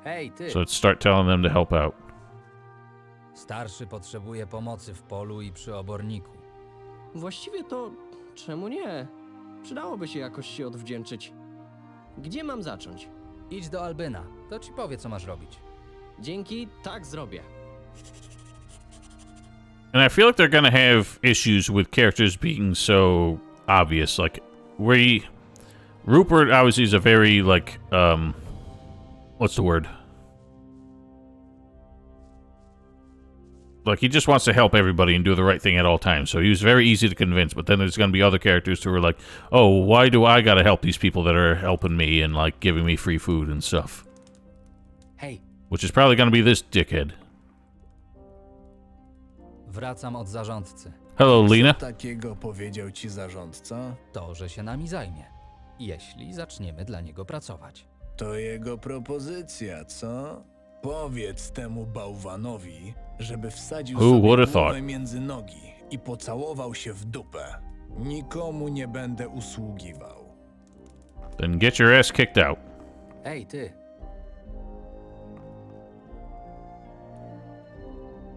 Hej, ty! So let's start telling them to help out. Starszy potrzebuje pomocy w polu i przy oborniku. Właściwie to czemu nie? Przydałoby się jakoś się odwdzięczyć. Gdzie mam zacząć? Idź do Albyna, to ci powie, co masz robić. Dzięki, tak zrobię. And I feel like they're gonna have issues with characters being so obvious. Like, Rupert obviously is a very, like, what's the word? Like, he just wants to help everybody and do the right thing at all times. So he was very easy to convince. But then there's going to be other characters who are like, oh, why do I got to help these people that are helping me and, like, giving me free food and stuff? Hej. Which is probably going to be this dickhead. Wracam od zarządcy. Hello, Lena. Co takiego powiedział ci zarządca? To, że się nami zajmie. Jeśli zaczniemy dla niego pracować. To jego propozycja, co? Powiedz temu bałwanowi, żeby wsadził Who sobie would have głowę thought? między nogi i pocałował się w dupę. Nikomu nie będę usługiwał. Then get your ass kicked out. Ej, ty.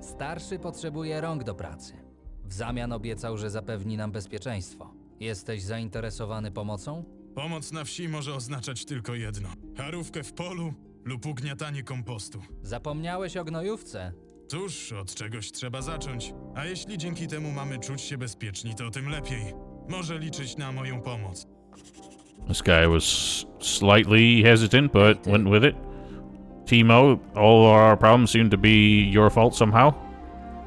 Starszy potrzebuje rąk do pracy. W zamian obiecał, że zapewni nam bezpieczeństwo. Jesteś zainteresowany pomocą? Pomoc na wsi może oznaczać tylko jedno. Harówkę w polu lub ugniatanie kompostu. Zapomniałeś o gnojówce. Cóż, od czegoś trzeba zacząć. A jeśli dzięki temu mamy czuć się bezpieczni, to tym lepiej. Może liczyć na moją pomoc. This guy was slightly hesitant, but went with it. Timo, all our problems seem to be your fault somehow.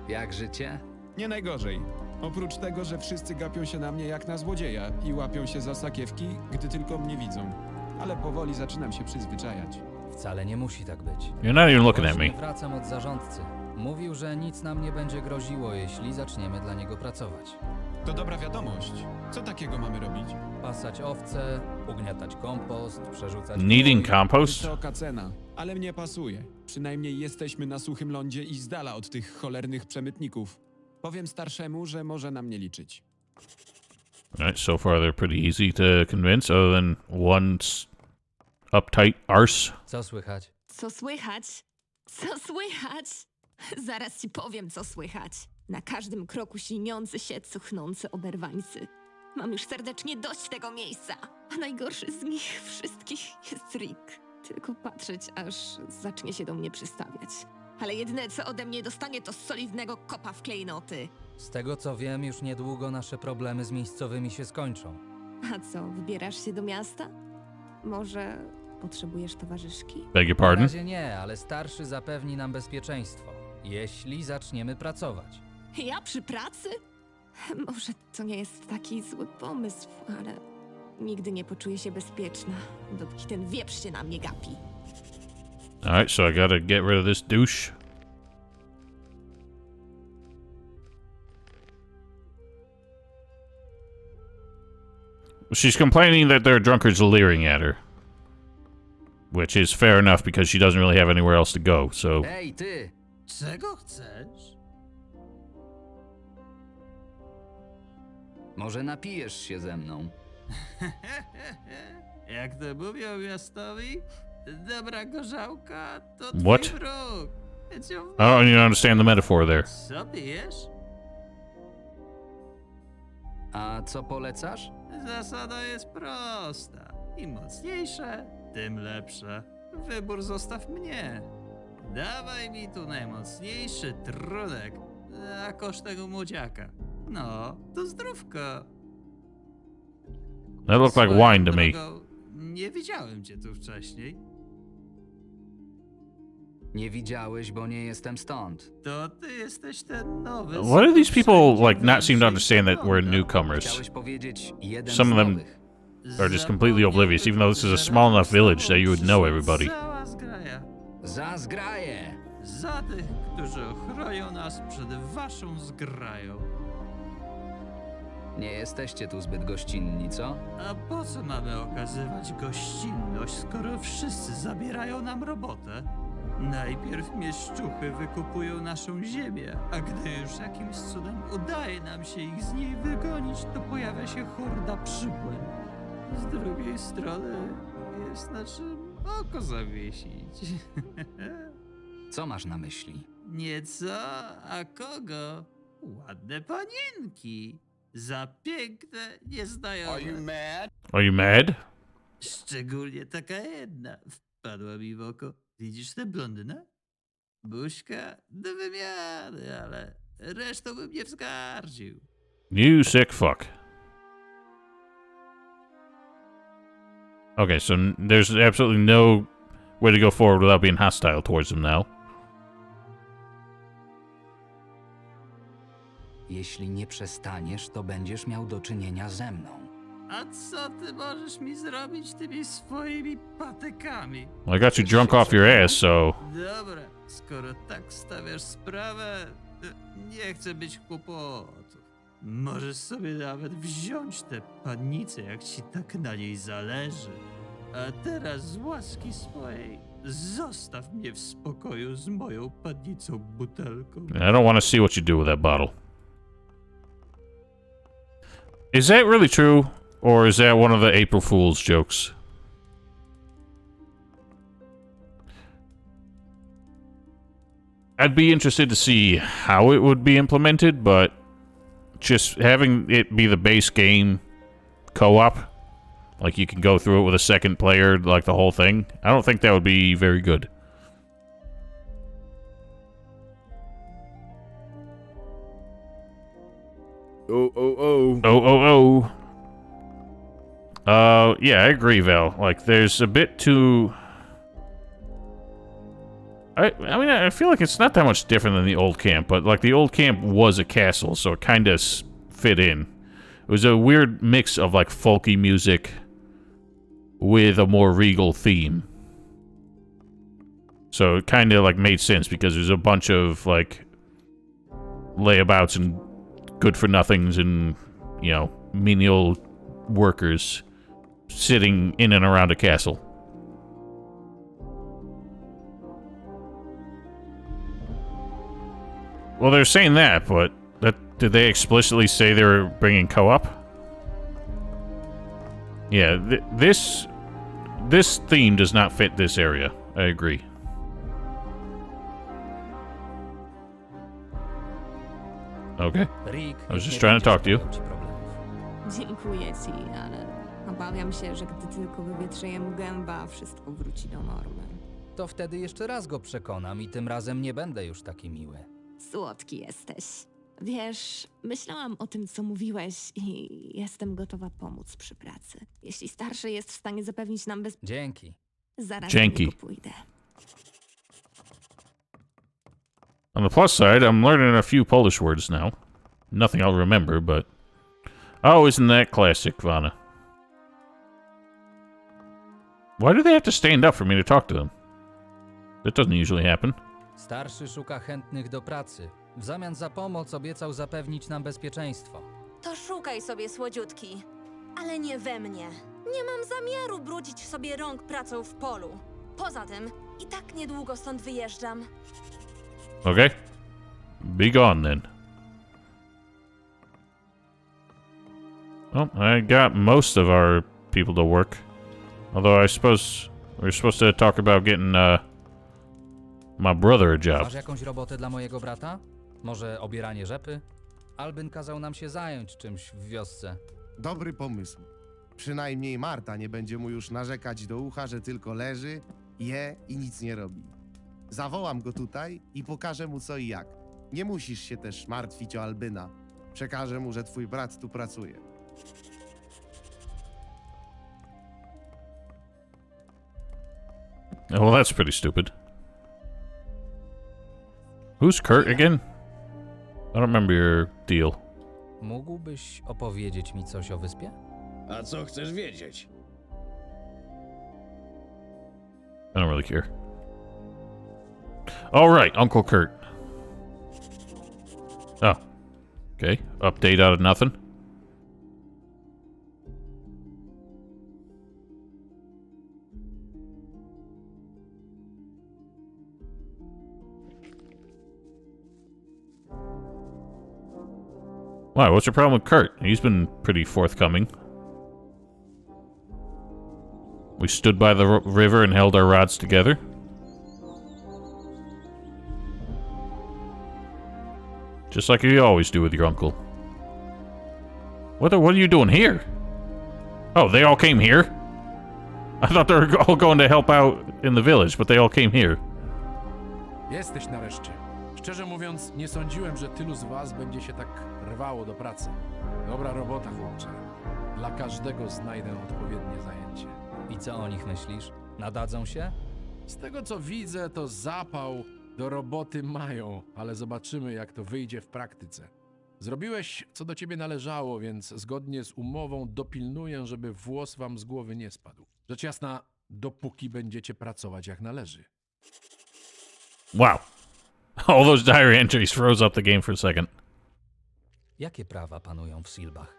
Jak życie? Nie najgorzej. Oprócz tego, że wszyscy gapią się na mnie jak na złodzieja i łapią się za sakiewki, gdy tylko mnie widzą. Ale powoli zaczynam się przyzwyczajać. Wcale nie musi tak być. You're not even looking at me. Właśnie wracam od zarządcy. Mówił, że nic nam nie będzie groziło, jeśli zaczniemy dla niego pracować. To dobra wiadomość. Co takiego mamy robić? Pasać owce, ugniatać kompost, przerzucać... Kneading compost? Wysoka cena, ale mnie pasuje. Przynajmniej jesteśmy na suchym lądzie i z dala od tych cholernych przemytników. Powiem starszemu, że może na mnie liczyć. Alright, so far they're pretty easy to convince, other than one's uptight arse. Co słychać? Co słychać? Co słychać? Zaraz ci powiem, co słychać. Na każdym kroku silniący się, cuchnący oberwańcy. Mam już serdecznie dość tego miejsca. A najgorszy z nich wszystkich jest Rick. Tylko patrzeć, aż zacznie się do mnie przystawiać. Ale jedyne, co ode mnie dostanie, to solidnego kopa w klejnoty. Z tego co wiem, już niedługo nasze problemy z miejscowymi się skończą. A co, wybierasz się do miasta? Może potrzebujesz towarzyszki? Beg your Na pardon? razie nie, ale starszy zapewni nam bezpieczeństwo, jeśli zaczniemy pracować. Ja przy pracy? Może to nie jest taki zły pomysł, ale nigdy nie poczuję się bezpieczna, dopóki ten wieprz się na mnie gapi. Alright, so I gotta get rid of this douche. She's complaining that there are drunkards leering at her. Which is fair enough because she doesn't really have anywhere else to go, so... Ej, ty! Czego chcesz? Może napijesz się ze mną? Jak to mówią miastowi, dobra gorzałka to What? twój wróg. I don't even understand the metaphor there. Co pijesz? A co polecasz? Zasada jest prosta. Im mocniejsze, tym lepsze. Wybór zostaw mnie. Dawaj mi tu najmocniejszy trudek na koszt tego młodziaka. No, to zdrówko. That looked like wine to me. Drogą, nie widziałem cię tu wcześniej. Nie widziałeś, bo nie jestem stąd. To ty jesteś ten nowy. Why do these people, like, not seem to understand that we're newcomers? Chciałeś powiedzieć jeden Some z of them nowych. are just completely oblivious, even though this is a small enough village that you would know everybody. Cała zgraja. Za zgraję! Za tych, którzy ochronią nas przed waszą zgrają. Nie jesteście tu zbyt gościnni, co? A po co mamy okazywać gościnność, skoro wszyscy zabierają nam robotę? Najpierw mieszczuchy wykupują naszą ziemię, a gdy już jakimś cudem udaje nam się ich z niej wygonić, to pojawia się horda przybłęd. Z drugiej strony jest na czym oko zawiesić. Co masz na myśli? Nie co, a kogo? Ładne panienki. Za piękne, nieznajome. Are you mad? Szczególnie taka jedna wpadła mi w oko. Widzisz tę blondynę? Buźka do wymiany, ale resztą bym nie wzgardził. You sick fuck. Okay, so there's absolutely no way to go forward without being hostile towards them now. Jeśli nie przestaniesz, to będziesz miał do czynienia ze mną. A co ty możesz mi zrobić tymi swoimi patykami? I got you drunk off your ass, so... Dobra, skoro tak stawiasz sprawę, nie chcę być kłopotów. Możesz sobie nawet wziąć tę pannicę, jak ci tak na niej zależy. A teraz z łaski swojej zostaw mnie w spokoju z moją padnicą butelką. I don't want to see what you do with that bottle. Is that really true? Or is that one of the April Fool's jokes? I'd be interested to see how it would be implemented, but just having it be the base game co-op, like you can go through it with a second player, like the whole thing, I don't think that would be very good. Oh. Yeah, I agree, Val. Like, there's a bit too... I mean, I feel like it's not that much different than the old camp, but, like, the old camp was a castle, so it kind of fit in. It was a weird mix of, like, folky music with a more regal theme. So it kind of, like, made sense, because there's a bunch of, like, layabouts and good-for-nothings and, you know, menial workers sitting in and around a castle. Well, they're saying that, but did they explicitly say they were bringing co-op? Yeah, this theme does not fit this area. I agree. Okay. I was just trying to talk to you. Dziękuję ci, ale obawiam się, że gdy tylko wywietrzeję mu gęba, wszystko wróci do normy. To wtedy jeszcze raz go przekonam i tym razem nie będę już taki miły. Słodki jesteś. Wiesz, myślałam o tym, co mówiłeś i jestem gotowa pomóc przy pracy. Jeśli starszy jest w stanie zapewnić nam Dzięki. Zaraz Dzięki. do niego pójdę. On the plus side, I'm learning a few Polish words now. Nothing I'll remember, but... Oh, isn't that classic, Vana? Why do they have to stand up for me to talk to them? That doesn't usually happen. Starszy szuka chętnych do pracy. W zamian za pomoc obiecał zapewnić nam bezpieczeństwo. To szukaj sobie, słodziutki. Ale nie we mnie. Nie mam zamiaru brudzić sobie rąk pracą w polu. Poza tym, i tak niedługo stąd wyjeżdżam. Okay. Be gone, then. Well, I got most of our people to work. Although I suppose we're supposed to talk about getting, my brother a job. Masz jakąś robotę dla mojego brata? Może obieranie rzepy? Albin kazał nam się zająć czymś w wiosce. Dobry pomysł. Przynajmniej Marta nie będzie mu już narzekać do ucha, że tylko leży, je i nic nie robi. Zawołam go tutaj i pokażę mu co i jak. Nie musisz się też martwić o Albyna. Przekażę mu, że twój brat tu pracuje. Well, that's pretty stupid. Who's Kurt again? I don't remember your deal. Mógłbyś opowiedzieć mi coś o wyspie? A co chcesz wiedzieć? I don't really care. All right, Uncle Kurt. Oh. Okay, update out of nothing. Why, what's your problem with Kurt? He's been pretty forthcoming. We stood by the river and held our rods together. Just like you always do with your uncle. What are you doing here? Oh, they all came here? I thought they were all going to help out in the village, but they all came here. Jesteś nareszcie. Szczerze mówiąc, nie sądziłem, że tylu z was będzie się tak rwało do pracy. Dobra robota, chłopcze. Dla każdego znajdę odpowiednie zajęcie. I co o nich myślisz? Nadadzą się? Z tego co widzę, to zapał do roboty mają, ale zobaczymy, jak to wyjdzie w praktyce. Zrobiłeś, co do ciebie należało, więc zgodnie z umową dopilnuję, żeby włos wam z głowy nie spadł. Rzecz jasna, dopóki będziecie pracować jak należy. Wow. All those diary entries froze up the game for a second. Jakie prawa panują w Silbach?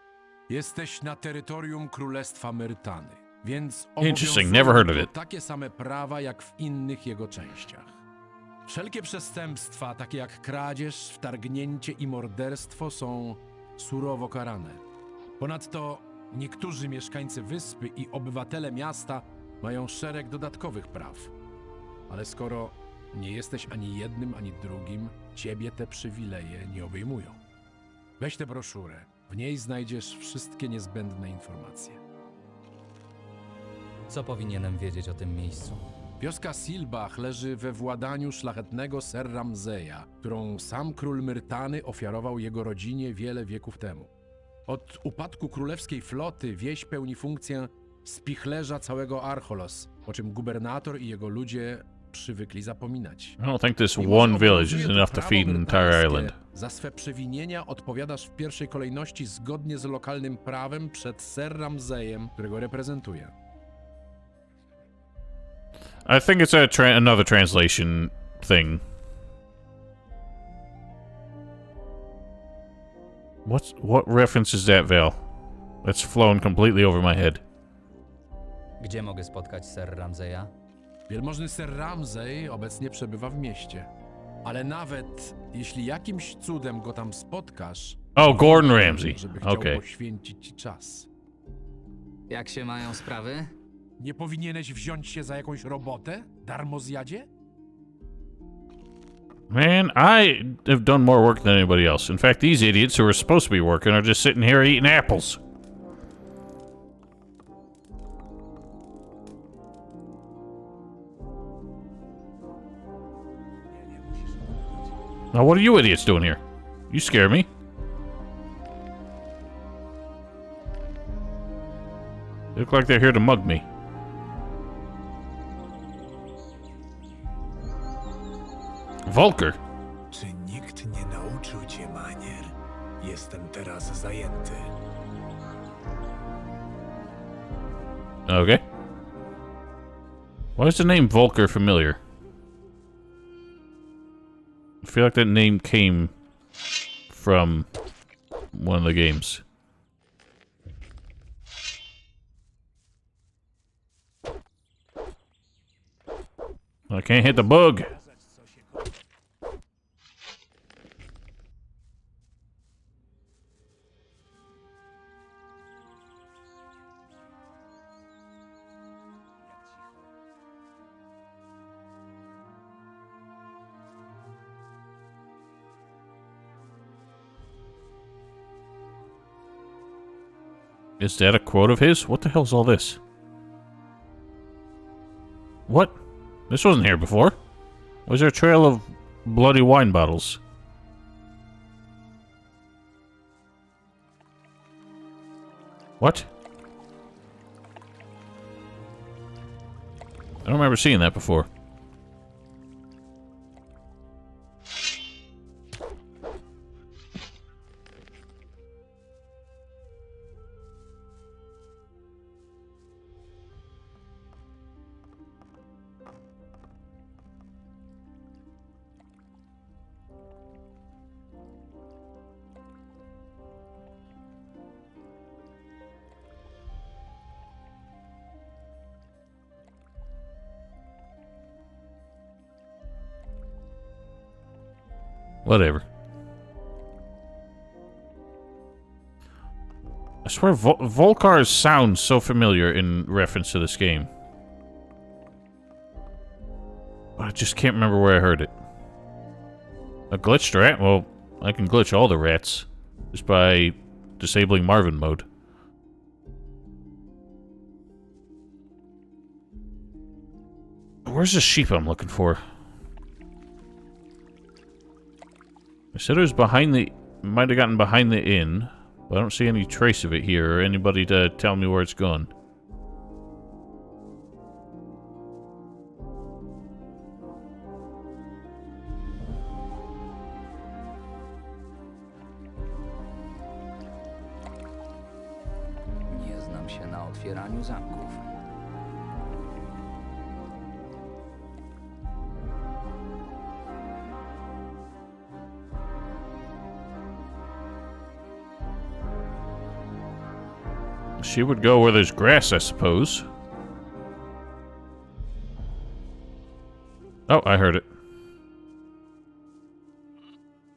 Jesteś na terytorium Królestwa Myrtany, więc Interesting, never heard of obowiązują it. go takie same prawa jak w innych jego częściach. Wszelkie przestępstwa, takie jak kradzież, wtargnięcie i morderstwo, są surowo karane. Ponadto niektórzy mieszkańcy wyspy i obywatele miasta mają szereg dodatkowych praw. Ale skoro nie jesteś ani jednym, ani drugim, ciebie te przywileje nie obejmują. Weź tę broszurę. W niej znajdziesz wszystkie niezbędne informacje. Co powinienem wiedzieć o tym miejscu? Wioska Silbach leży we władaniu szlachetnego Ser Ramzeja, którą sam król Myrtany ofiarował jego rodzinie wiele wieków temu. Od upadku królewskiej floty wieś pełni funkcję spichlerza całego Archolos, o czym gubernator i jego ludzie przywykli zapominać. I don't think this Mimo że one village is obowiązuje tu enough to prawo feed an entire myrtańskie, island. za swe przewinienia odpowiadasz w pierwszej kolejności zgodnie z lokalnym prawem przed Ser Ramzejem, którego reprezentuje. I think it's another translation thing. What reference is that, Val? That's flown completely over my head. Gdzie mogę spotkać Ser Ramzeja? Wielmożny Ser Ramzej obecnie przebywa w mieście. Ale nawet jeśli jakimś cudem go tam spotkasz... Oh, Gordon Ramsay. Żeby chciał Okay. poświęcić ci czas. Jak się mają sprawy? Nie powinieneś wziąć się za jakąś robotę? Darmozjadzie? Man, I have done more work than anybody else. In fact, these idiots who are supposed to be working are just sitting here eating apples. Now, what are you idiots doing here? You scare me. They look like they're here to mug me. Volker. Czy nikt nie nauczył cię manier? Jestem teraz zajęty. Okay. Why is the name Volker familiar? I feel like that name came from one of the games. I can't hit the bug. Is that a quote of his? What the hell's all this? What? This wasn't here before. Was there a trail of bloody wine bottles? What? I don't remember seeing that before. Whatever. I swear Volcar sounds so familiar in reference to this game. But I just can't remember where I heard it. A glitched rat? Well, I can glitch all the rats just by disabling Marvin mode. Where's the sheep I'm looking for? I said it was behind the... Might have gotten behind the inn, but I don't see any trace of it here or anybody to tell me where it's gone. Nie znam się na otwieraniu zamków. She would go where there's grass, I suppose. Oh, I heard it.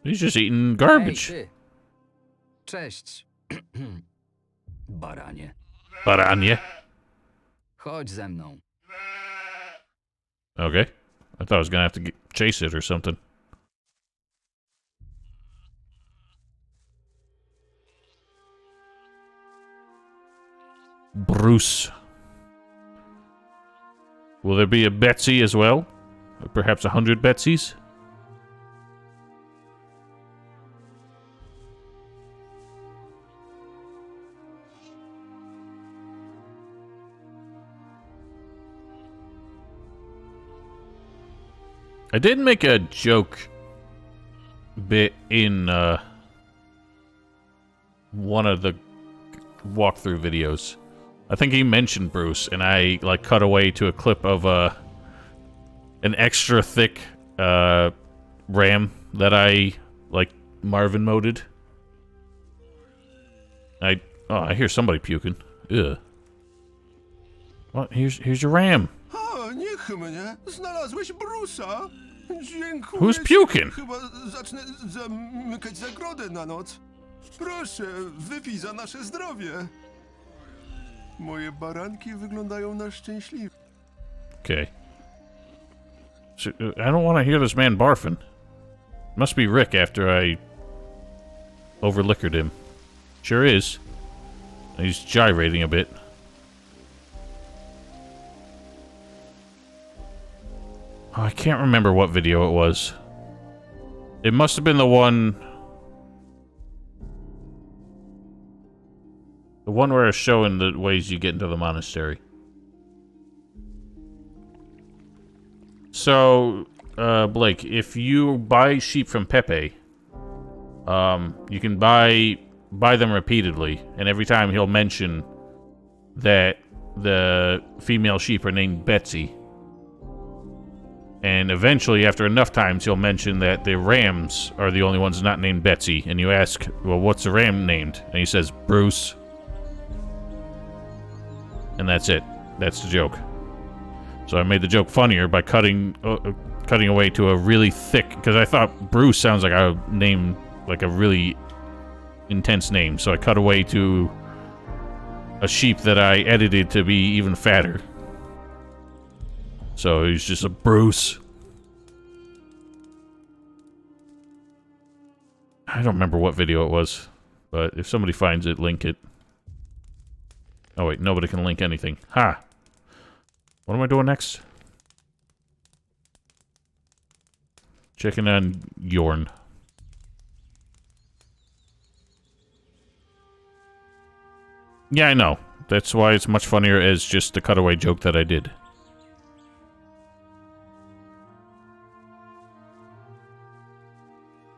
He's just eating garbage. Hej, ty. Cześć. Baranie. Baranie. Chodź ze mną. Okay. I thought I was gonna have to chase it or something. Bruce. Will there be a Betsy as well? Or perhaps 100 Betsies? I did make a joke bit in one of the walkthrough videos. I think he mentioned Bruce, and I like cut away to a clip of an extra thick RAM that I like Marvin moded. I hear somebody puking. Ugh. Well, here's your RAM. O, niech mnie. Znalazłeś Bruce'a. Dziękuję. Who's puking? Chyba zacznę zamykać zagrodę na noc. Proszę, wypij za nasze zdrowie. Moje baranki wyglądają na szczęśliwe. Okay. So, I don't want to hear this man barfing. Must be Rick after I overliquored him. Sure is. He's gyrating a bit. Oh, I can't remember what video it was. It must have been the one where I was showing the ways you get into the monastery. So, Blake, if you buy sheep from Pepe, you can buy them repeatedly, and every time he'll mention that the female sheep are named Betsy. And eventually, after enough times, he'll mention that the rams are the only ones not named Betsy. And you ask, well, what's the ram named? And he says, Bruce. And that's it. That's the joke. So I made the joke funnier by cutting away to a really thick... Because I thought Bruce sounds like a name, like a really intense name. So I cut away to a sheep that I edited to be even fatter. So he's just a Bruce. I don't remember what video it was, but if somebody finds it, link it. Oh wait, nobody can link anything. Ha! What am I doing next? Checking on Yorn. Yeah, I know. That's why it's much funnier as just the cutaway joke that I did.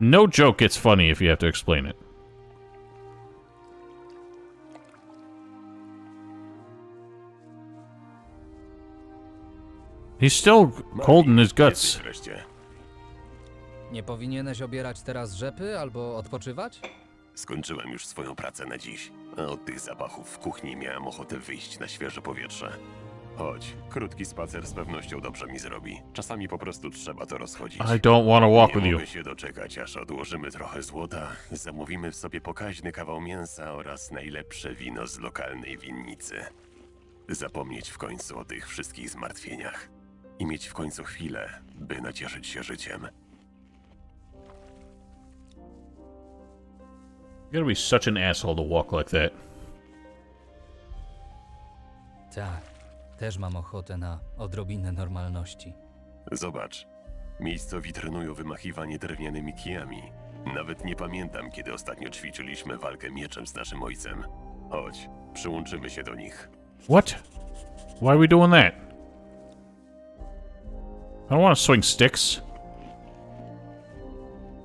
No joke gets funny if you have to explain it. He's still cold in his guts. Nie powinieneś obierać teraz rzepy albo odpoczywać? Skończyłem już swoją pracę na dziś, a od tych zapachów w kuchni miałem ochotę wyjść na świeże powietrze. Chodź, krótki spacer z pewnością dobrze mi zrobi. Czasami po prostu trzeba to rozchodzić. I don't want to walk with you. Nie mogę się doczekać, aż odłożymy trochę złota, zamówimy w sobie pokaźny kawał mięsa oraz najlepsze wino z lokalnej winnicy. Zapomnieć w końcu o tych wszystkich zmartwieniach i mieć w końcu chwilę, by nacieszyć się życiem. You gotta be such an asshole to walk like that. Tak, też mam ochotę na odrobinę normalności. Zobacz, miejscowi trenują wymachiwanie drewnianymi kijami. Nawet nie pamiętam, kiedy ostatnio ćwiczyliśmy walkę mieczem z naszym ojcem. Chodź, przyłączymy się do nich. What? Why are we doing that? I don't want to swing sticks.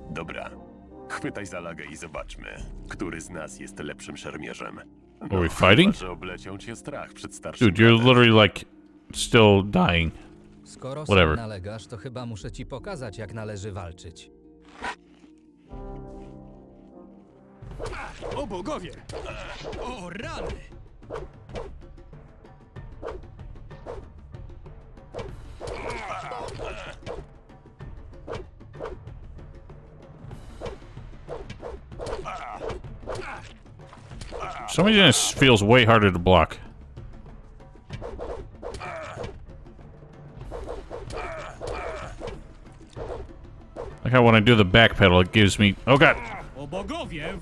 Dobra, chwytaj za lagę i zobaczmy, który z nas jest lepszym szermierzem. Are we fighting? Chyba, że obleciał cię strach przed starszym Dude, you're literally like still dying. Skoro Whatever. sam nalegasz, to chyba muszę ci pokazać, jak należy walczyć. O bogowie! O rany! For some reason, this feels way harder to block. Like how when I do the back pedal, it gives me... Oh god! O bogowie!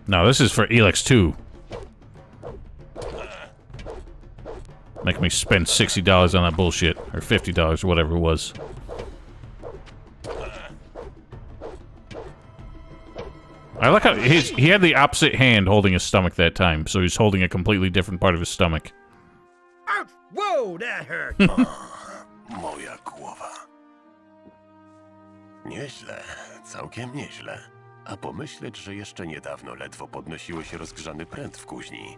No, this is for Elex 2. Make me spend $60 on that bullshit. Or $50, or whatever it was. I like how he had the opposite hand holding his stomach that time, so he's holding a completely different part of his stomach. Ouch! Whoa, that hurt! Moja głowa. Nieźle, całkiem nieźle. A pomyśleć, że jeszcze niedawno ledwo podnosiło się rozgrzany pręt w kuźni.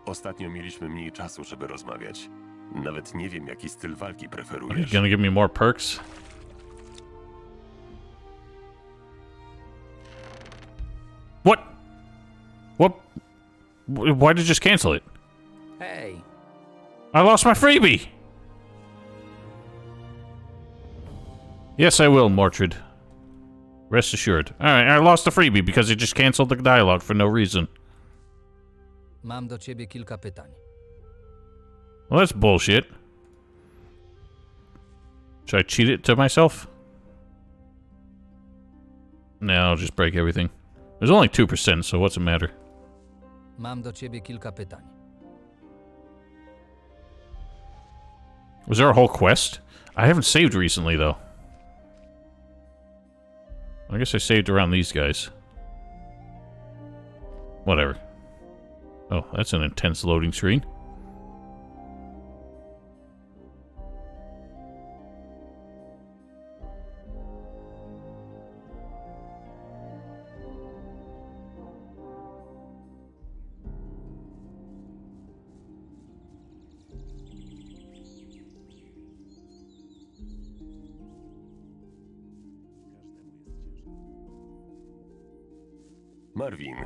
Ostatnio mieliśmy mniej czasu, żeby rozmawiać. Nawet nie wiem, jaki styl walki Are you preferujesz. gonna give me more perks? What? What? Why did you just cancel it? Hej, I lost my freebie! Yes, I will, Mortrid. Rest assured. Alright, I lost the freebie because it just canceled the dialogue for no reason. Mam do ciebie kilka pytań. Well, that's bullshit. Should I cheat it to myself? No, I'll just break everything. There's only 2%, so what's the matter? Mam do ciebie kilka pytań. Was there a whole quest? I haven't saved recently, though. I guess I saved around these guys. Whatever. Oh, that's an intense loading screen. Marvin.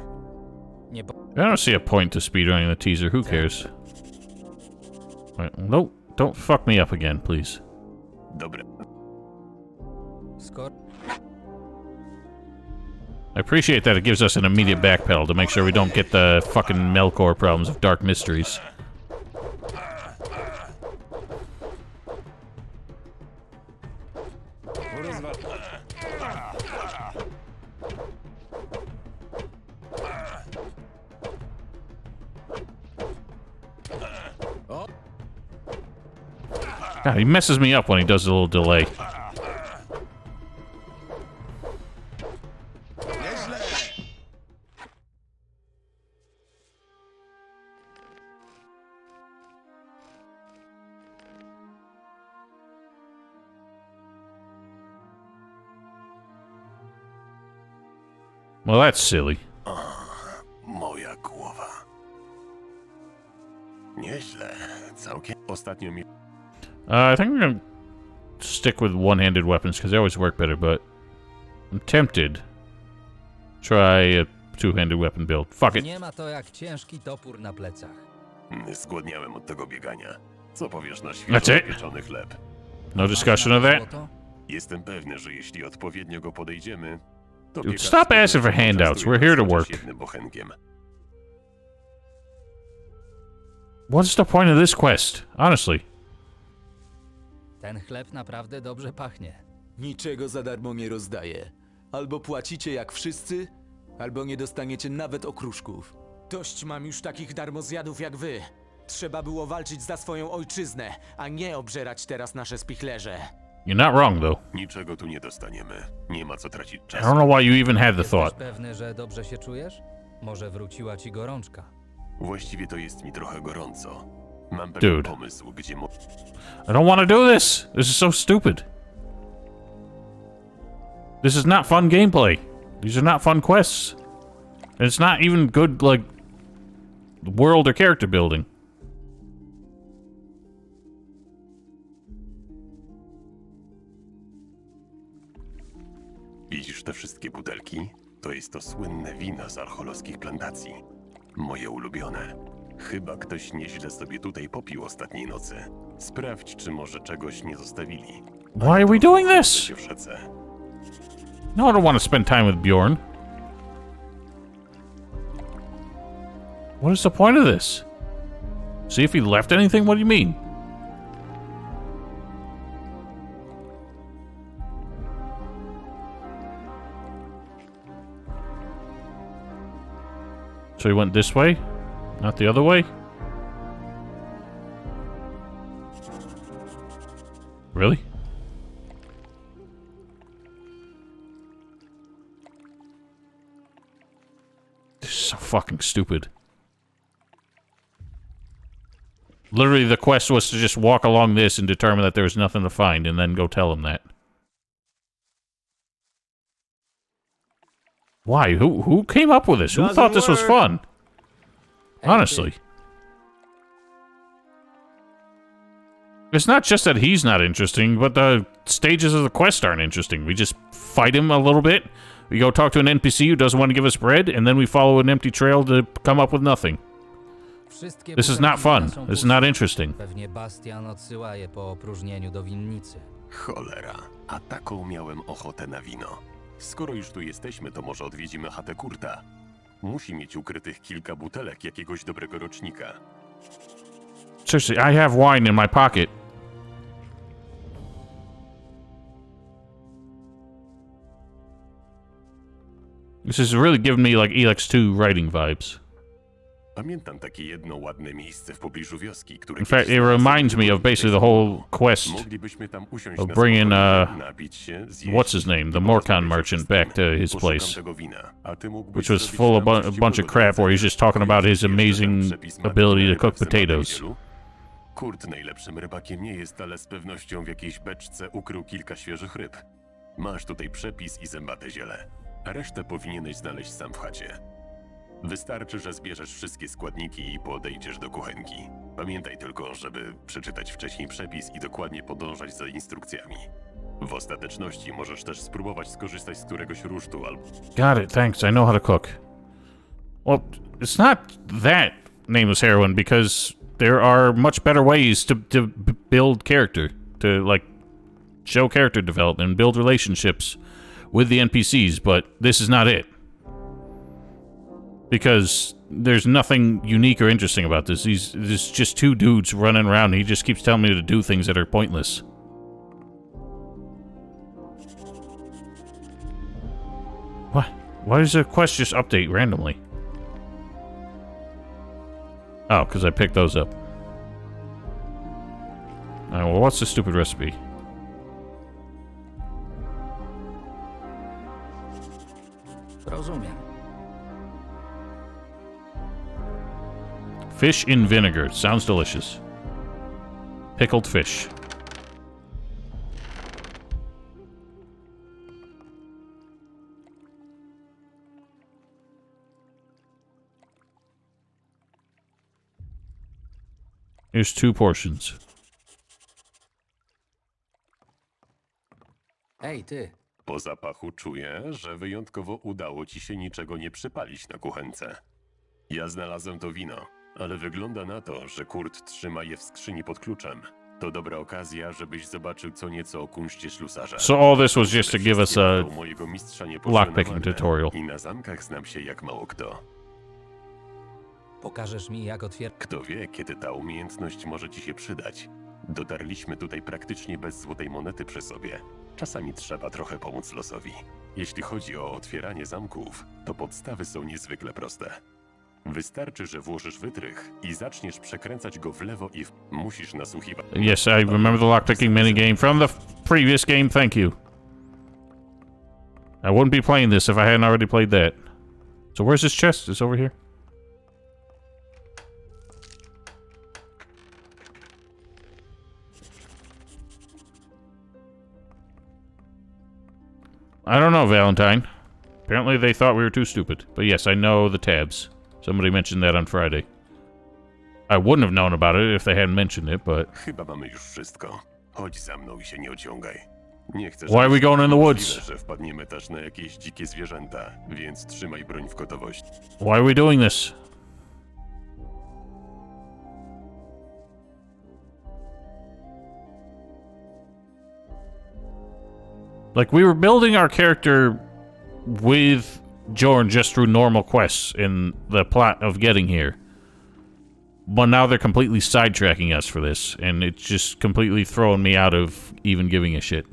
I don't see a point to speedrunning the teaser. Who cares? Right, nope. Don't fuck me up again, please. Dobre. I appreciate that it gives us an immediate backpedal to make sure we don't get the fucking Melkor problems of Dark Mysteries. God, he messes me up when he does a little delay. Well, that's silly. Moja głowa. Nieźle, całkiem. Ostatnio mi... I think we're gonna stick with one-handed weapons because they always work better, but I'm tempted to try a two-handed weapon build. Fuck it. Nie ma to jak ciężki topór na plecach. Zgłodniałem od tego biegania. Co powiesz na That's świeżo it? pieczony chleb? No discussion of that. Jestem pewny, że jeśli odpowiednio go podejdziemy, to Dude, stop asking for handouts. We're here to work. jednym bochenkiem. What's the point of this quest? Honestly. Ten chleb naprawdę dobrze pachnie. Niczego za darmo nie rozdaję. Albo płacicie jak wszyscy, albo nie dostaniecie nawet okruszków. Dość mam już takich darmozjadów jak wy. Trzeba było walczyć za swoją ojczyznę, a nie obżerać teraz nasze spichlerze. You're not wrong, though. Niczego tu nie dostaniemy. Nie ma co tracić I czasu. don't know why you even had the Jesteś thought. pewny, że dobrze się czujesz? Może wróciła ci gorączka. Właściwie to jest mi trochę gorąco. Mam pewien Dude. pomysł, gdzie I don't want to do this. This is so stupid. This is not fun gameplay. These are not fun quests. And it's not even good, like, world or character building. Widzisz te wszystkie butelki? To jest to słynne wino z archolowskich plantacji. Moje ulubione. Chyba ktoś nieźle sobie tutaj popił ostatniej nocy. Sprawdź, czy może czegoś nie zostawili. Why are we doing this? Się w rzece. No, I don't want to spend time with Bjorn. What is the point of this? See if he left anything? What do you mean? So he went this way? Not the other way? Really? This is so fucking stupid. Literally, the quest was to just walk along this and determine that there was nothing to find, and then go tell him that. Why? Who came up with this? Who thought this was fun? Honestly. It's not just that he's not interesting, but the stages of the quest aren't interesting. We just fight him a little bit, we go talk to an NPC who doesn't want to give us bread, and then we follow an empty trail to come up with nothing. This is not fun. This is not interesting. Pewnie Bastian odsyła je po opróżnieniu do winnicy. Cholera, a taką miałem ochotę na wino. Skoro już tu jesteśmy, to może odwiedzimy chatę Kurta. Musi mieć ukrytych kilka butelek jakiegoś dobrego rocznika. Seriously, I have wine in my pocket. This is really giving me like Elex 2 writing vibes. Pamiętam takie jedno ładne miejsce w pobliżu wioski, które In fact, it reminds me of basically the whole quest of bringing, what's his name, the Morcon merchant back to his place, which was full of a bunch of crap where he's just talking about his amazing ability to cook potatoes. Kurt najlepszym rybakiem nie jest, ale z pewnością w jakiejś beczce ukrył kilka świeżych ryb. Masz tutaj przepis i zębate ziele, a resztę powinieneś znaleźć sam w chacie. Wystarczy, że zbierzesz wszystkie składniki i podejdziesz do kuchenki. Pamiętaj tylko, żeby przeczytać wcześniej przepis i dokładnie podążać za instrukcjami. W ostateczności możesz też spróbować skorzystać z któregoś rusztu albo... Got it, thanks, I know how to cook. Well, it's not that nameless heroine, because there are much better ways to build character, to, like, show character development and build relationships with the NPCs, but this is not it. Because there's nothing unique or interesting about this. There's just two dudes running around and he just keeps telling me to do things that are pointless. What? Why does the quest just update randomly? Oh, because I picked those up. Alright, well, what's the stupid recipe? Rozumiem. Fish in vinegar. Sounds delicious. Pickled fish. Here's 2 portions. Ej, ty. Po zapachu czuję, że wyjątkowo udało ci się niczego nie przypalić na kuchence. Ja znalazłem to wino, ale wygląda na to, że Kurt trzyma je w skrzyni pod kluczem. To dobra okazja, żebyś zobaczył co nieco o kunszcie ślusarza. So all this was just to give us a lockpicking tutorial. I na zamkach znam się jak mało kto. Pokażesz mi, jak otwierać? Kto wie, kiedy ta umiejętność może ci się przydać. Dotarliśmy tutaj praktycznie bez złotej monety przy sobie. Czasami trzeba trochę pomóc losowi. Jeśli chodzi o otwieranie zamków, to podstawy są niezwykle proste. Wystarczy, że włożysz wytrych i zaczniesz przekręcać go w lewo i w... Musisz nasłuchiwać. Yes, I remember the lockpicking minigame from the previous game, thank you. I wouldn't be playing this if I hadn't already played that. So where's this chest? It's over here? I don't know, Valentine. Apparently they thought we were too stupid. But yes, I know the tabs. Somebody mentioned that on Friday. I wouldn't have known about it if they hadn't mentioned it, but... Chyba mamy już wszystko. Chodź za mną i się nie ociągaj. Nie chcę, Why are we going in the woods? że wpadniemy też na jakieś dzikie zwierzęta, więc trzymaj broń w gotowości. Why are we doing this? Like, we were building our character with Jorn just through normal quests in the plot of getting here. But now they're completely sidetracking us for this, and it's just completely throwing me out of even giving a shit.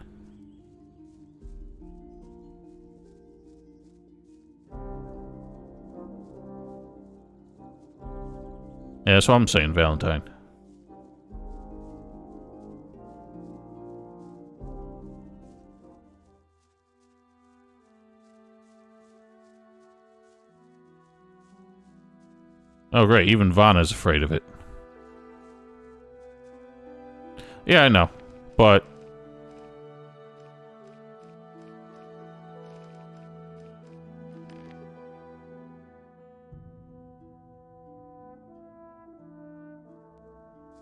Yeah, that's what I'm saying, Valentine. Oh, great. Even Vanna's afraid of it. Yeah, I know. But...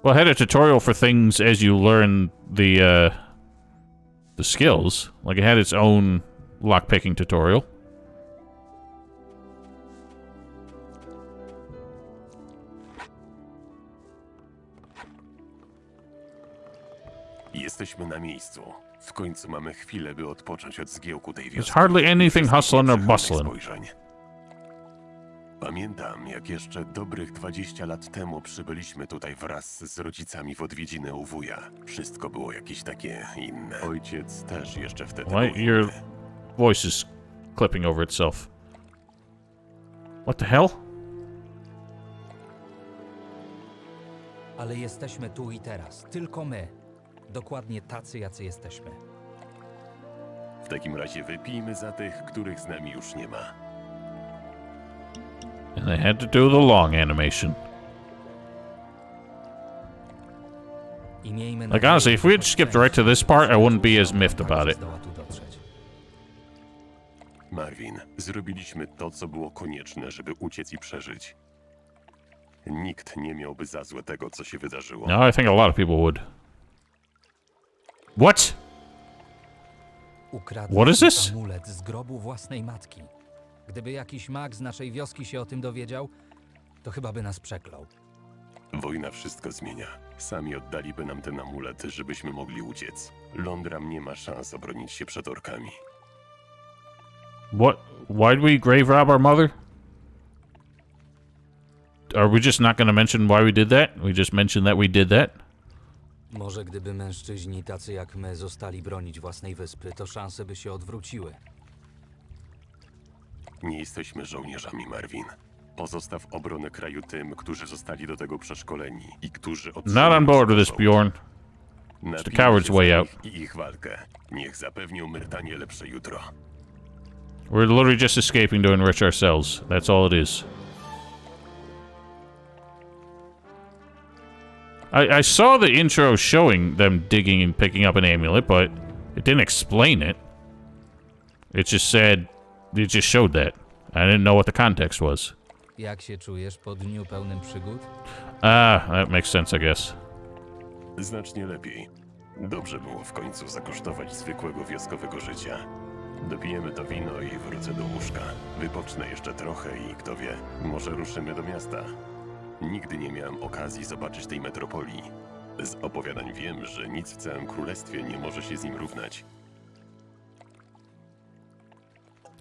well, I had a tutorial for things as you learn the skills. Like, it had its own lockpicking tutorial. Jesteśmy na miejscu. W końcu mamy chwilę, by odpocząć od zgiełku tej There's wioski. hardly anything hustling or bustling. Pamiętam, jak jeszcze dobrych 20 lat temu przybyliśmy tutaj wraz z rodzicami w odwiedziny u wuja. Wszystko było jakieś takie inne. Ojciec też jeszcze wtedy Why był your inny. voice is clipping over itself? What the hell? Ale jesteśmy tu i teraz. Tylko my. Dokładnie tacy, jacy jesteśmy. W takim razie wypijmy za tych, których z nami już nie ma. And they had to do the long animation. I miejmy Like, honestly, if we had skipped right to this part, I wouldn't be as miffed about it. Marvin, zrobiliśmy to, co było konieczne, żeby uciec i przeżyć. Nikt nie miałby za złe tego, co się wydarzyło. No, I think a lot of people would. What? What is this? Amulet z grobu własnej matki. Gdyby jakiś mag z naszej wioski się o tym dowiedział, to chyba by nas przeklął. Wojna wszystko zmienia. Sami oddaliby nam ten amulet, żebyśmy mogli uciec. Londram nie ma szans obronić się przed orkami. What? Why did we grave rob our mother? Are we just not going to mention why we did that? We just mentioned that we did that? Może gdyby mężczyźni tacy jak my zostali bronić własnej wyspy, to szanse by się odwróciły. Nie jesteśmy żołnierzami, Marvin. Pozostaw obronę kraju tym, którzy zostali do tego przeszkoleni i którzy Not on board with this, Bjorn. It's the coward's way out. I ich walkę. Niech zapewnią Myrtanie lepsze jutro. We're literally just escaping to enrich ourselves. That's all it is. I saw the intro showing them digging and picking up an amulet, but it didn't explain it. It just said, it just showed that. I didn't know what the context was. Jak się czujesz po dniu pełnym przygód? That makes sense, I guess. Znacznie lepiej. Dobrze było w końcu zakosztować zwykłego wioskowego życia. Dopijemy to wino i wrócę do łóżka. Wypocznę jeszcze trochę i kto wie, może ruszymy do miasta. Nigdy nie miałem okazji zobaczyć tej metropolii. Z opowiadań wiem, że nic w całym królestwie nie może się z nim równać.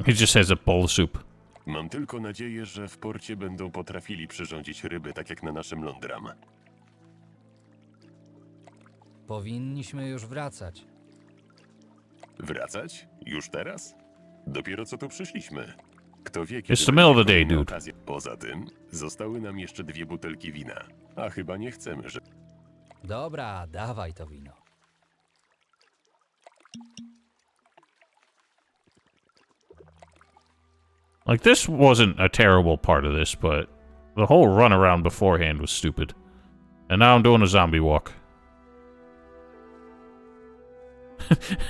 He just has a bowl of soup. Mam tylko nadzieję, że w porcie będą potrafili przyrządzić ryby tak jak na naszym Londram. Powinniśmy już wracać. Wracać? Już teraz? Dopiero co tu przyszliśmy. Kto wie, kiedy It's the middle of the day, będziemy mieli dude. okazję. Poza tym, zostały nam jeszcze 2 butelki wina. A chyba nie chcemy, że... Dobra, dawaj to wino. Like, this wasn't a terrible part of this, but the whole runaround beforehand was stupid. And now I'm doing a zombie walk.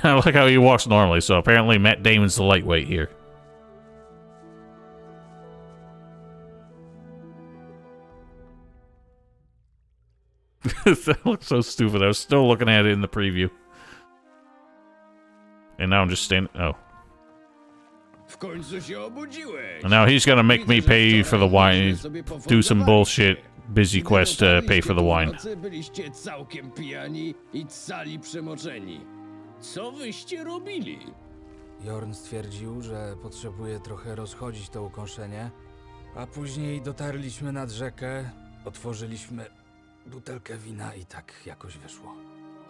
I like how he walks normally, so apparently Matt Damon's the lightweight here. That looks so stupid. I was still looking at it in the preview. And now I'm just standing... Oh. W końcu się obudziłeś. And now he's gonna make me pay for the wine. Do some bullshit busy quest to pay for the wine. W nocy byliście całkiem pijani i cali przemoczeni. Co wyście robili? Jorn stwierdził, że potrzebuje trochę rozchodzić to ukąszenie, a później dotarliśmy nad rzekę, otworzyliśmy butelkę wina i tak jakoś wyszło.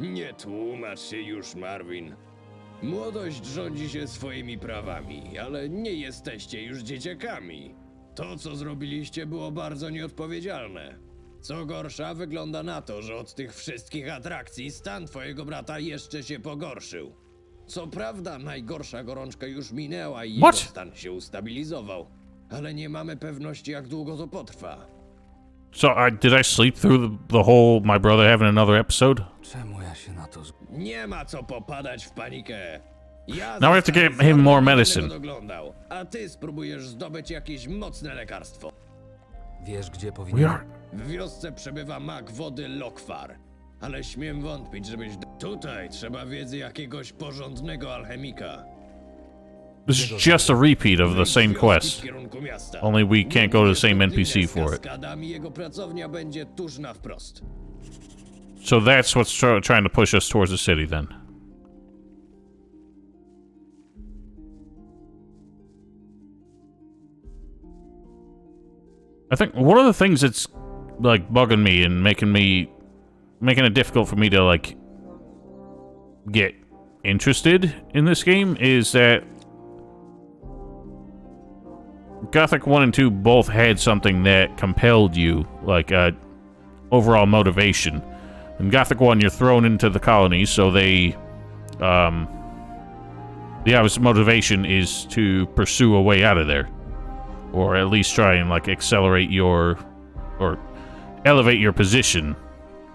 Nie tłumacz się już, Marvin. Młodość rządzi się swoimi prawami, ale nie jesteście już dzieciakami. To, co zrobiliście, było bardzo nieodpowiedzialne. Co gorsza, wygląda na to, że od tych wszystkich atrakcji stan twojego brata jeszcze się pogorszył. Co prawda, najgorsza gorączka już minęła i jego stan się ustabilizował, ale nie mamy pewności, jak długo to potrwa. So, did I sleep through the whole my brother having another episode? Czemu ja się na to Nie ma co popadać w panikę. Ja Now we have to get him more medicine. doglądał, a ty spróbujesz zdobyć jakieś mocne lekarstwo. Wiesz, gdzie powinien... W wiosce przebywa mag wody Lokfar, ale śmiem wątpić, żebyś... Tutaj trzeba wiedzy jakiegoś porządnego alchemika. This is just a repeat of the same quest. Only we can't go to the same NPC for it. Kaskadami jego pracownia będzie tuż na wprost. So that's what's trying to push us towards the city then. I think one of the things that's like bugging me and making it difficult for me to like get interested in this game is that Gothic 1 and 2 both had something that compelled you, like overall motivation. In Gothic 1, you're thrown into the colony, so the obvious motivation is to pursue a way out of there. Or at least try and, like, accelerate your... or elevate your position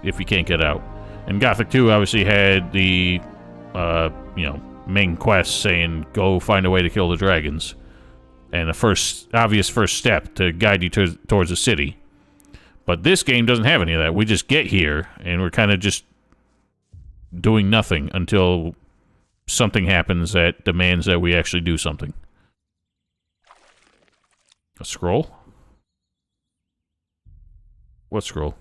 if you can't get out. And Gothic 2 obviously had the, you know, main quest saying, go find a way to kill the dragons. And the obvious first step to guide you towards the city. But this game doesn't have any of that. We just get here, and we're kind of just doing nothing until something happens that demands that we actually do something. A scroll? What scroll?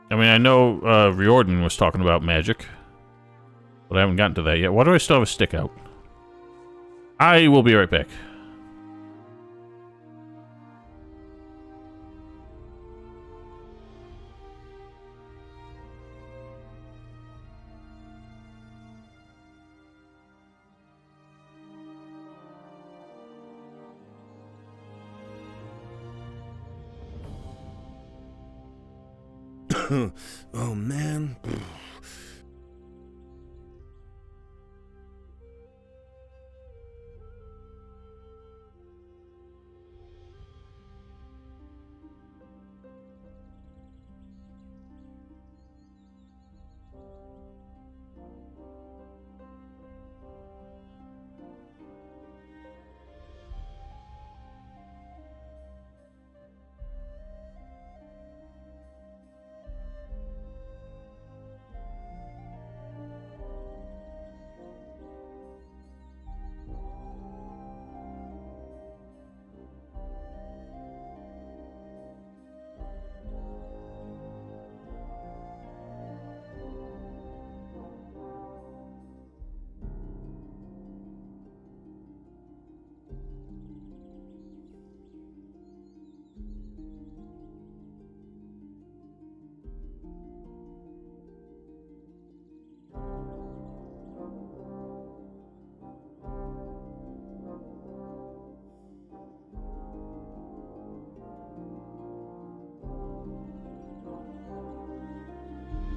I mean, I know Riordan was talking about magic, but I haven't gotten to that yet. Why do I still have a stick out? I will be right back. Oh man.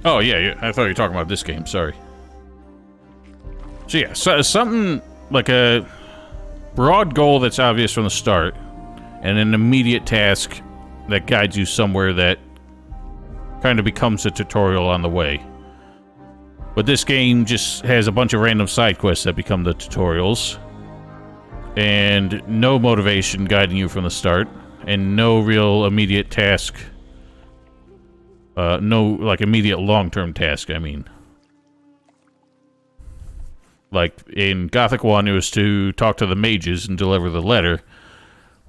Oh, yeah, I thought you were talking about this game, sorry. So yeah, something like a broad goal that's obvious from the start, and an immediate task that guides you somewhere that kind of becomes a tutorial on the way. But this game just has a bunch of random side quests that become the tutorials, and no motivation guiding you from the start, and no real immediate task. No, like, immediate long-term task, I mean. Like, in Gothic 1, it was to talk to the mages and deliver the letter.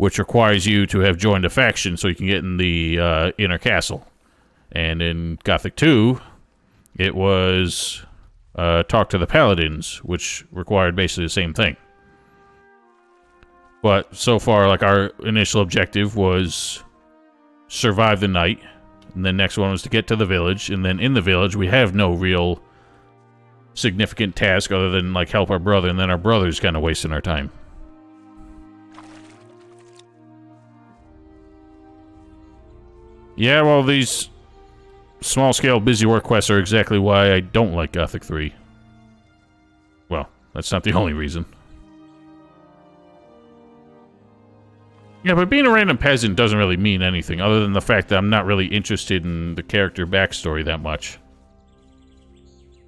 which requires you to have joined a faction so you can get in the inner castle. And in Gothic 2, it was talk to the paladins, which required basically the same thing. But so far, like, our initial objective was survive the night, and the next one was to get to the village, and then in the village we have no real significant task other than, like, help our brother, and then our brother's kind of wasting our time. Yeah, well, these small-scale busy work quests are exactly why I don't like Gothic 3. Well, that's not the only reason. Yeah, but being a random peasant doesn't really mean anything, other than the fact that I'm not really interested in the character backstory that much.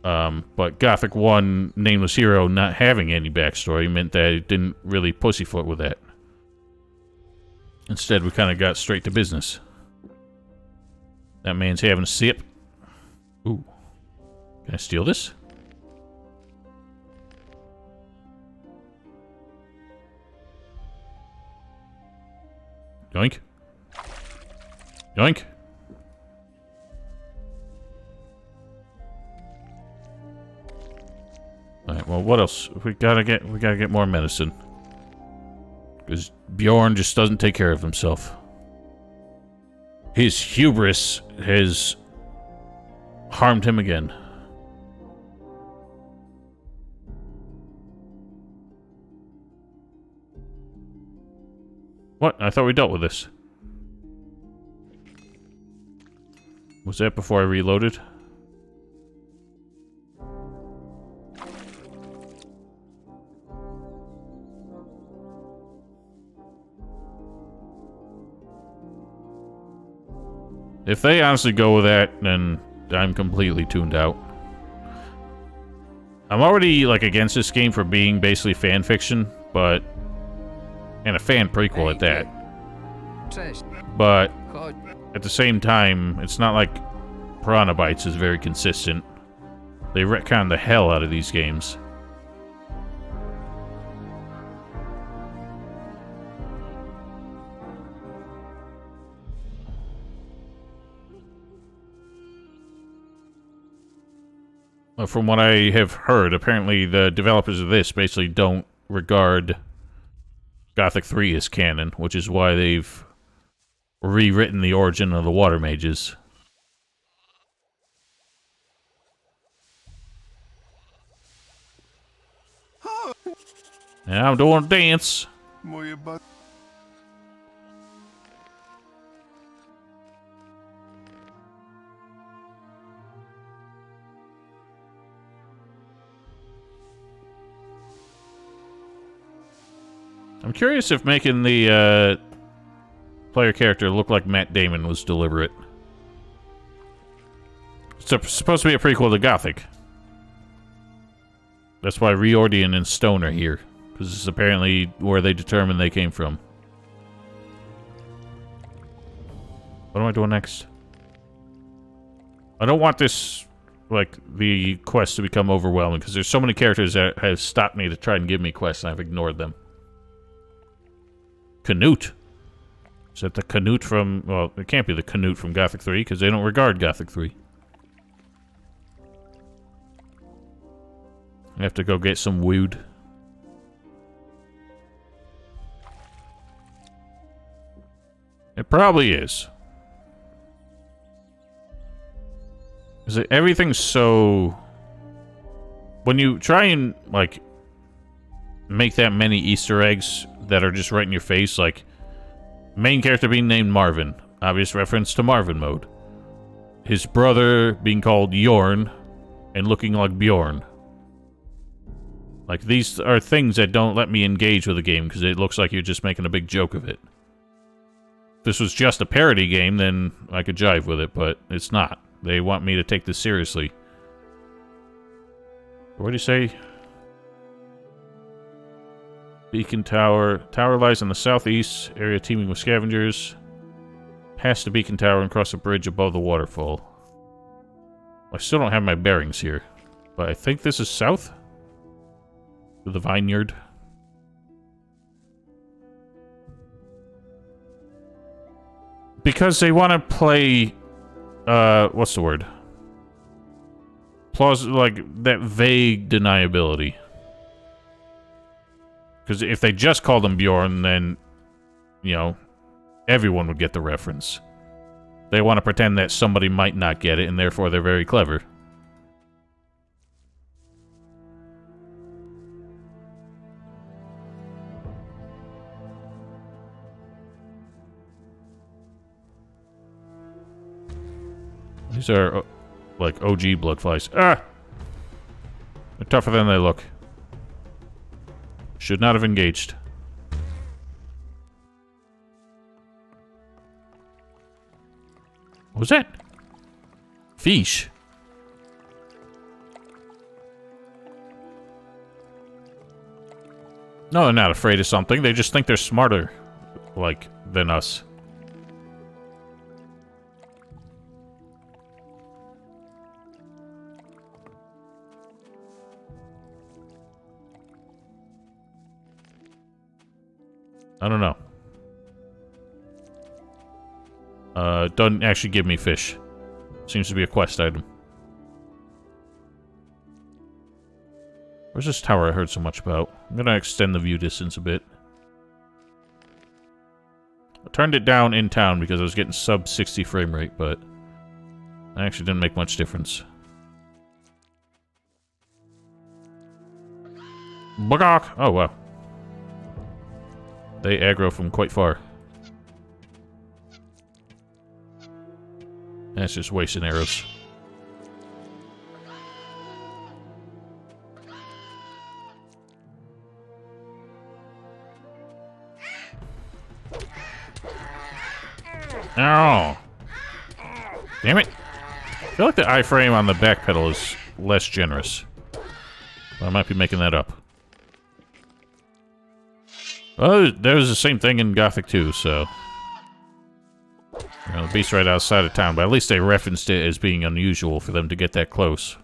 But Gothic 1, Nameless Hero, not having any backstory meant that it didn't really pussyfoot with that. Instead, we kind of got straight to business. That man's having a sip. Ooh. Can I steal this? Yoink. Yoink. Alright, well, what else? We gotta get more medicine. Because Bjorn just doesn't take care of himself. His hubris has harmed him again. What? I thought we dealt with this. Was that before I reloaded? If they honestly go with that, then I'm completely tuned out. I'm already, like, against this game for being basically fan fiction, but... and a fan prequel at that. But at the same time, it's not like Piranha Bytes is very consistent. They retcon the hell out of these games. From what I have heard, apparently the developers of this basically don't regard Gothic 3 as canon, which is why they've rewritten the origin of the water mages. Yeah, I'm doing a dance. I'm curious if making the player character look like Matt Damon was deliberate. It's supposed to be a prequel to Gothic. That's why Riordan and Stone are here. Because this is apparently where they determined they came from. What am I doing next? I don't want this, like, the quest to become overwhelming, because there's so many characters that have stopped me to try and give me quests, and I've ignored them. Canute. Is that the Canute from... well, it can't be the Canute from Gothic 3, because they don't regard Gothic 3. I have to go get some wood. It probably is. Because everything's so... when you try and, like, make that many Easter eggs that are just right in your face, like, main character being named Marvin, obvious reference to Marvin mode. His brother being called Jorn and looking like Bjorn. Like, these are things that don't let me engage with the game because it looks like you're just making a big joke of it. If this was just a parody game, then I could jive with it, but it's not. They want me to take this seriously. What do you say? Beacon Tower. Tower lies in the southeast, area teeming with scavengers. Past the Beacon Tower and cross a bridge above the waterfall. I still don't have my bearings here, but I think this is south? To the vineyard. Because they want to play, what's the word? Like, that vague deniability. Because if they just called him Bjorn, then, you know, everyone would get the reference. They want to pretend that somebody might not get it, and therefore they're very clever. These are, like, OG blood flies. Ah! They're tougher than they look. Should not have engaged. What was that? Fish. No, they're not afraid of something. They just think they're smarter, like, than us. I don't know. Doesn't actually give me fish. Seems to be a quest item. Where's this tower I heard so much about? I'm gonna extend the view distance a bit. I turned it down in town because I was getting sub 60 frame rate, but it actually didn't make much difference. Bugok! Oh, wow. They aggro from quite far. That's just wasting arrows. Oh! Damn it! I feel like the iframe on the back pedal is less generous. But I might be making that up. Well, there was the same thing in Gothic 2, so... You know, the beast's right outside of town, but at least they referenced it as being unusual for them to get that close.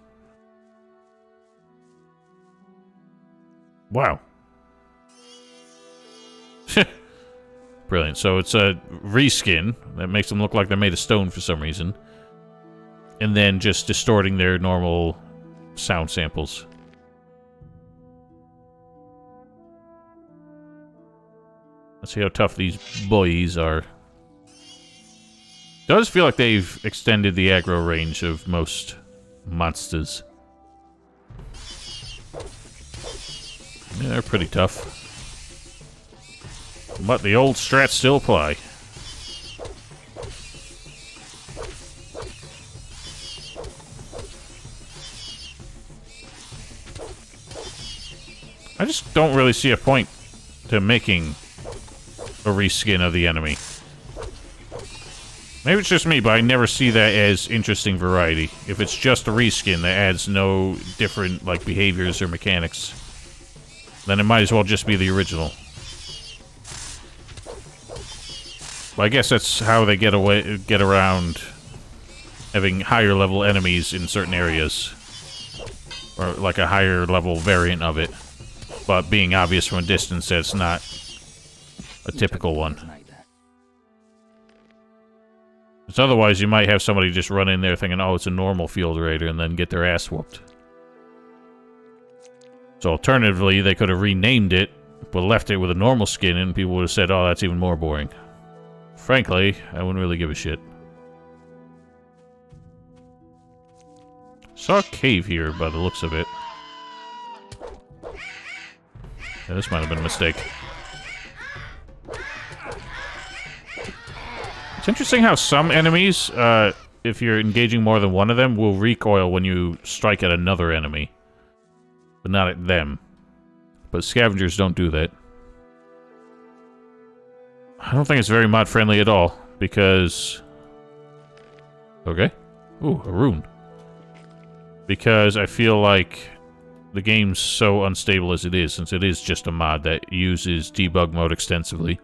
Wow. Brilliant. So it's a reskin that makes them look like they're made of stone for some reason. And then just distorting their normal sound samples. Let's see how tough these boys are. Does feel like they've extended the aggro range of most monsters. Yeah, they're pretty tough. But the old strats still apply. I just don't really see a point to making a reskin of the enemy. Maybe it's just me, but I never see that as interesting variety. If it's just a reskin that adds no different, like, behaviors or mechanics, then it might as well just be the original. But I guess that's how they get around having higher level enemies in certain areas. Or like a higher level variant of it. But being obvious from a distance that it's not a typical one. Because otherwise you might have somebody just run in there thinking, oh, it's a normal field raider, and then get their ass whooped. So alternatively, they could have renamed it, but left it with a normal skin, and people would have said, oh, that's even more boring. Frankly, I wouldn't really give a shit. Saw a cave here by the looks of it. Yeah, this might have been a mistake. It's interesting how some enemies, if you're engaging more than one of them, will recoil when you strike at another enemy. But not at them. But scavengers don't do that. I don't think it's very mod-friendly at all, because... Okay. Ooh, a rune. Because I feel like the game's so unstable as it is, since it is just a mod that uses debug mode extensively.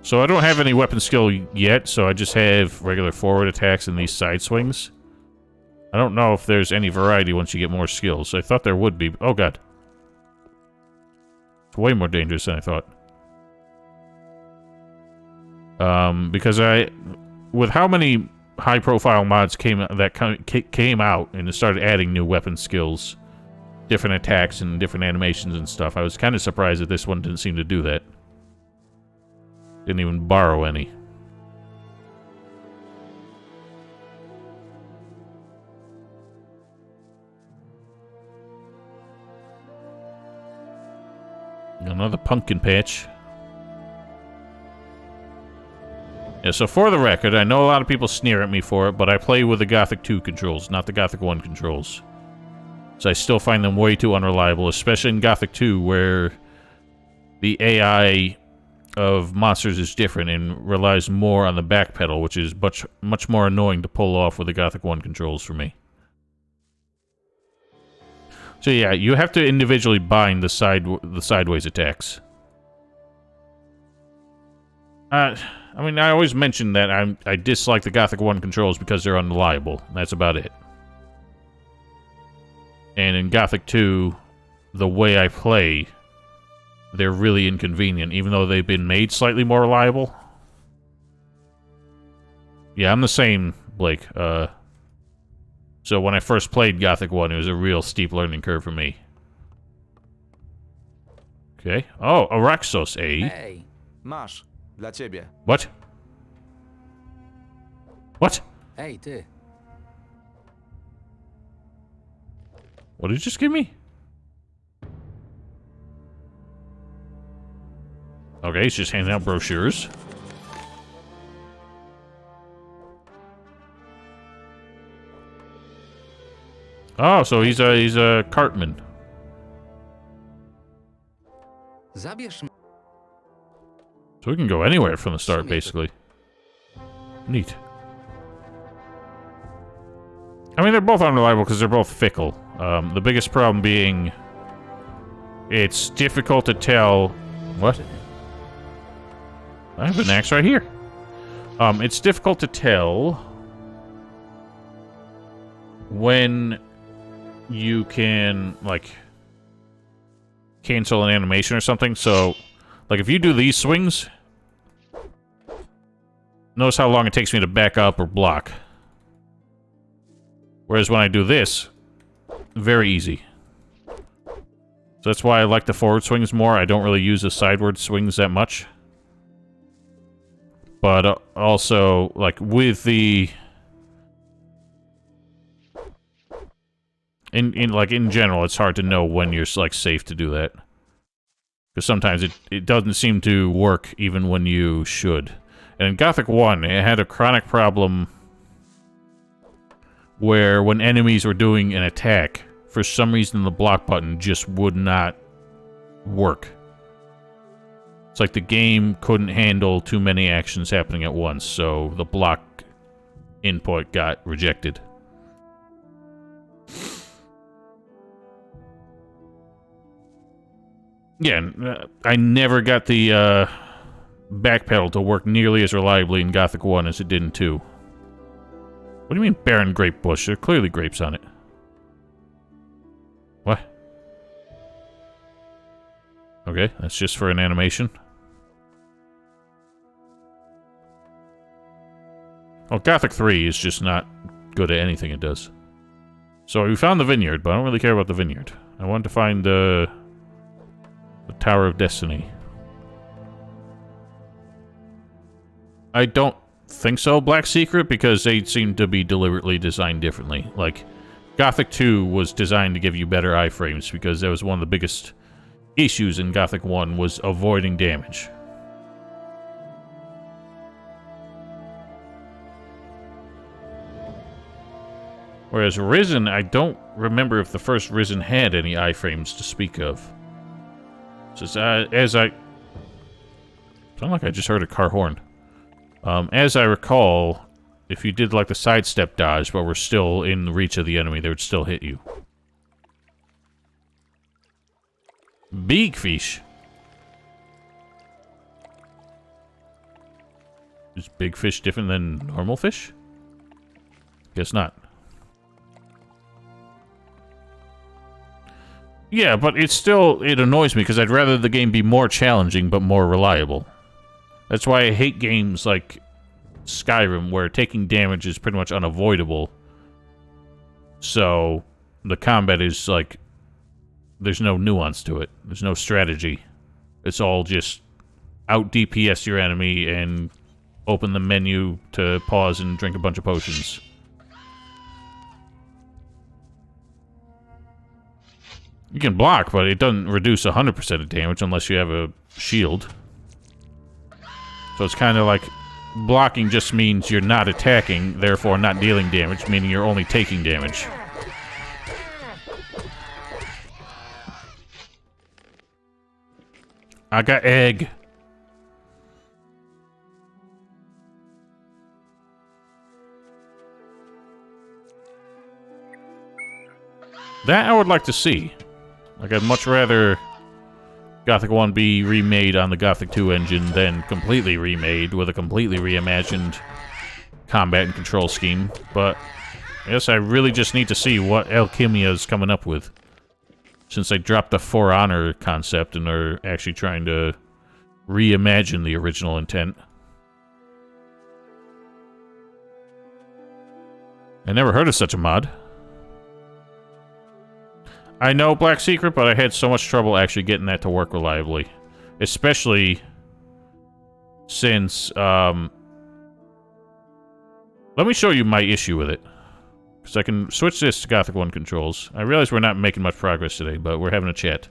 So I don't have any weapon skill yet, so I just have regular forward attacks and these side swings. I don't know if there's any variety once you get more skills. I thought there would be. Oh, God. It's way more dangerous than I thought. Because with how many high-profile mods came out and started adding new weapon skills, different attacks and different animations and stuff, I was kind of surprised that this one didn't seem to do that. Didn't even borrow any. Another pumpkin patch. Yeah, so for the record, I know a lot of people sneer at me for it, but I play with the Gothic 2 controls, not the Gothic 1 controls. So I still find them way too unreliable, especially in Gothic 2, where the AI of monsters is different and relies more on the back pedal, which is much more annoying to pull off with the Gothic 1 controls for me. So yeah, you have to individually bind the sideways attacks. I mean, I always mention that I dislike the Gothic 1 controls because they're unreliable. That's about it. And in Gothic 2, the way I play, they're really inconvenient, even though they've been made slightly more reliable. Yeah, I'm the same, Blake. So when I first played Gothic 1, it was a real steep learning curve for me. Okay. Oh, Araxos, eh? Hey, masz. Dla ciebie. What? What? Hey, ty. What did you just give me? Okay, he's just handing out brochures. Oh, so he's a cartman. Zabierz So we can go anywhere from the start, basically. Neat. I mean, they're both unreliable because they're both fickle. The biggest problem being it's difficult to tell... What? I have an axe right here. It's difficult to tell when you can, like, cancel an animation or something. So, like, if you do these swings, notice how long it takes me to back up or block. Whereas when I do this, very easy. So that's why I like the forward swings more. I don't really use the sideward swings that much. But also, like, with the... In general, it's hard to know when you're, like, safe to do that. Because sometimes it doesn't seem to work even when you should. And in Gothic 1, it had a chronic problem where when enemies were doing an attack, for some reason the block button just would not work. It's like the game couldn't handle too many actions happening at once, so the block input got rejected. Yeah, I never got the back pedal to work nearly as reliably in Gothic 1 as it did in 2. What do you mean barren grape bush? There are clearly grapes on it. What? Okay, that's just for an animation. Oh, Gothic 3 is just not good at anything it does. So we found the vineyard, but I don't really care about the vineyard. I wanted to find the Tower of Destiny. I don't think so, Black Secret, because they seem to be deliberately designed differently. Like, Gothic 2 was designed to give you better iframes, because that was one of the biggest issues in Gothic 1 was avoiding damage. Whereas Risen, I don't remember if the first Risen had any iframes to speak of. So as I... Sound like I just heard a car horn. As I recall, if you did like the sidestep dodge, but were still in reach of the enemy, they would still hit you. Big fish. Is big fish different than normal fish? Guess not. Yeah, but it annoys me because I'd rather the game be more challenging but more reliable. That's why I hate games like Skyrim, where taking damage is pretty much unavoidable. So the combat is like, there's no nuance to it. There's no strategy. It's all just out DPS your enemy and open the menu to pause and drink a bunch of potions. You can block, but it doesn't reduce 100% of damage unless you have a shield. So it's kind of like blocking just means you're not attacking, therefore not dealing damage, meaning you're only taking damage. I got egg. That I would like to see. Like, I'd much rather Gothic 1 be remade on the Gothic 2 engine than completely remade with a completely reimagined combat and control scheme. But I guess I really just need to see what Alchemia is coming up with, since they dropped the For Honor concept and are actually trying to reimagine the original intent. I never heard of such a mod. I know Black Secret, but I had so much trouble actually getting that to work reliably. Especially since, let me show you my issue with it. Because I can switch this to Gothic 1 controls. I realize we're not making much progress today, but we're having a chat.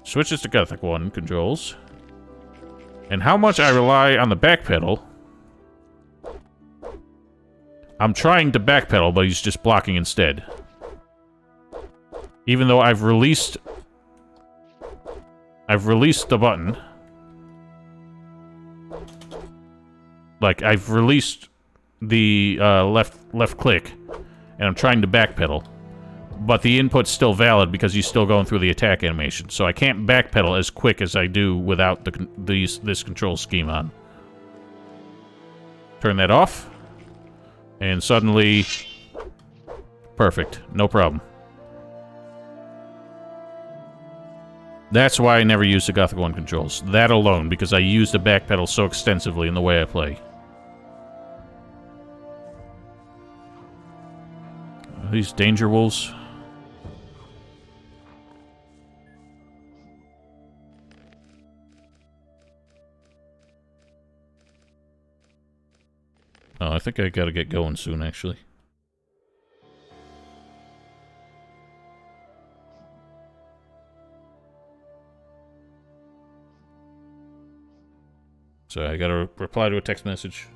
Switch this to Gothic 1 controls. And how much I rely on the back pedal. I'm trying to backpedal, but he's just blocking instead. Even though I've released the button. Like, I've released the left click, and I'm trying to backpedal. But the input's still valid because he's still going through the attack animation. So I can't backpedal as quick as I do without this control scheme on. Turn that off. And suddenly... perfect. No problem. That's why I never use the Gothic 1 controls. That alone, because I use the back pedal so extensively in the way I play. Are these danger wolves? Oh, I think I gotta get going soon, actually. So I gotta reply to a text message.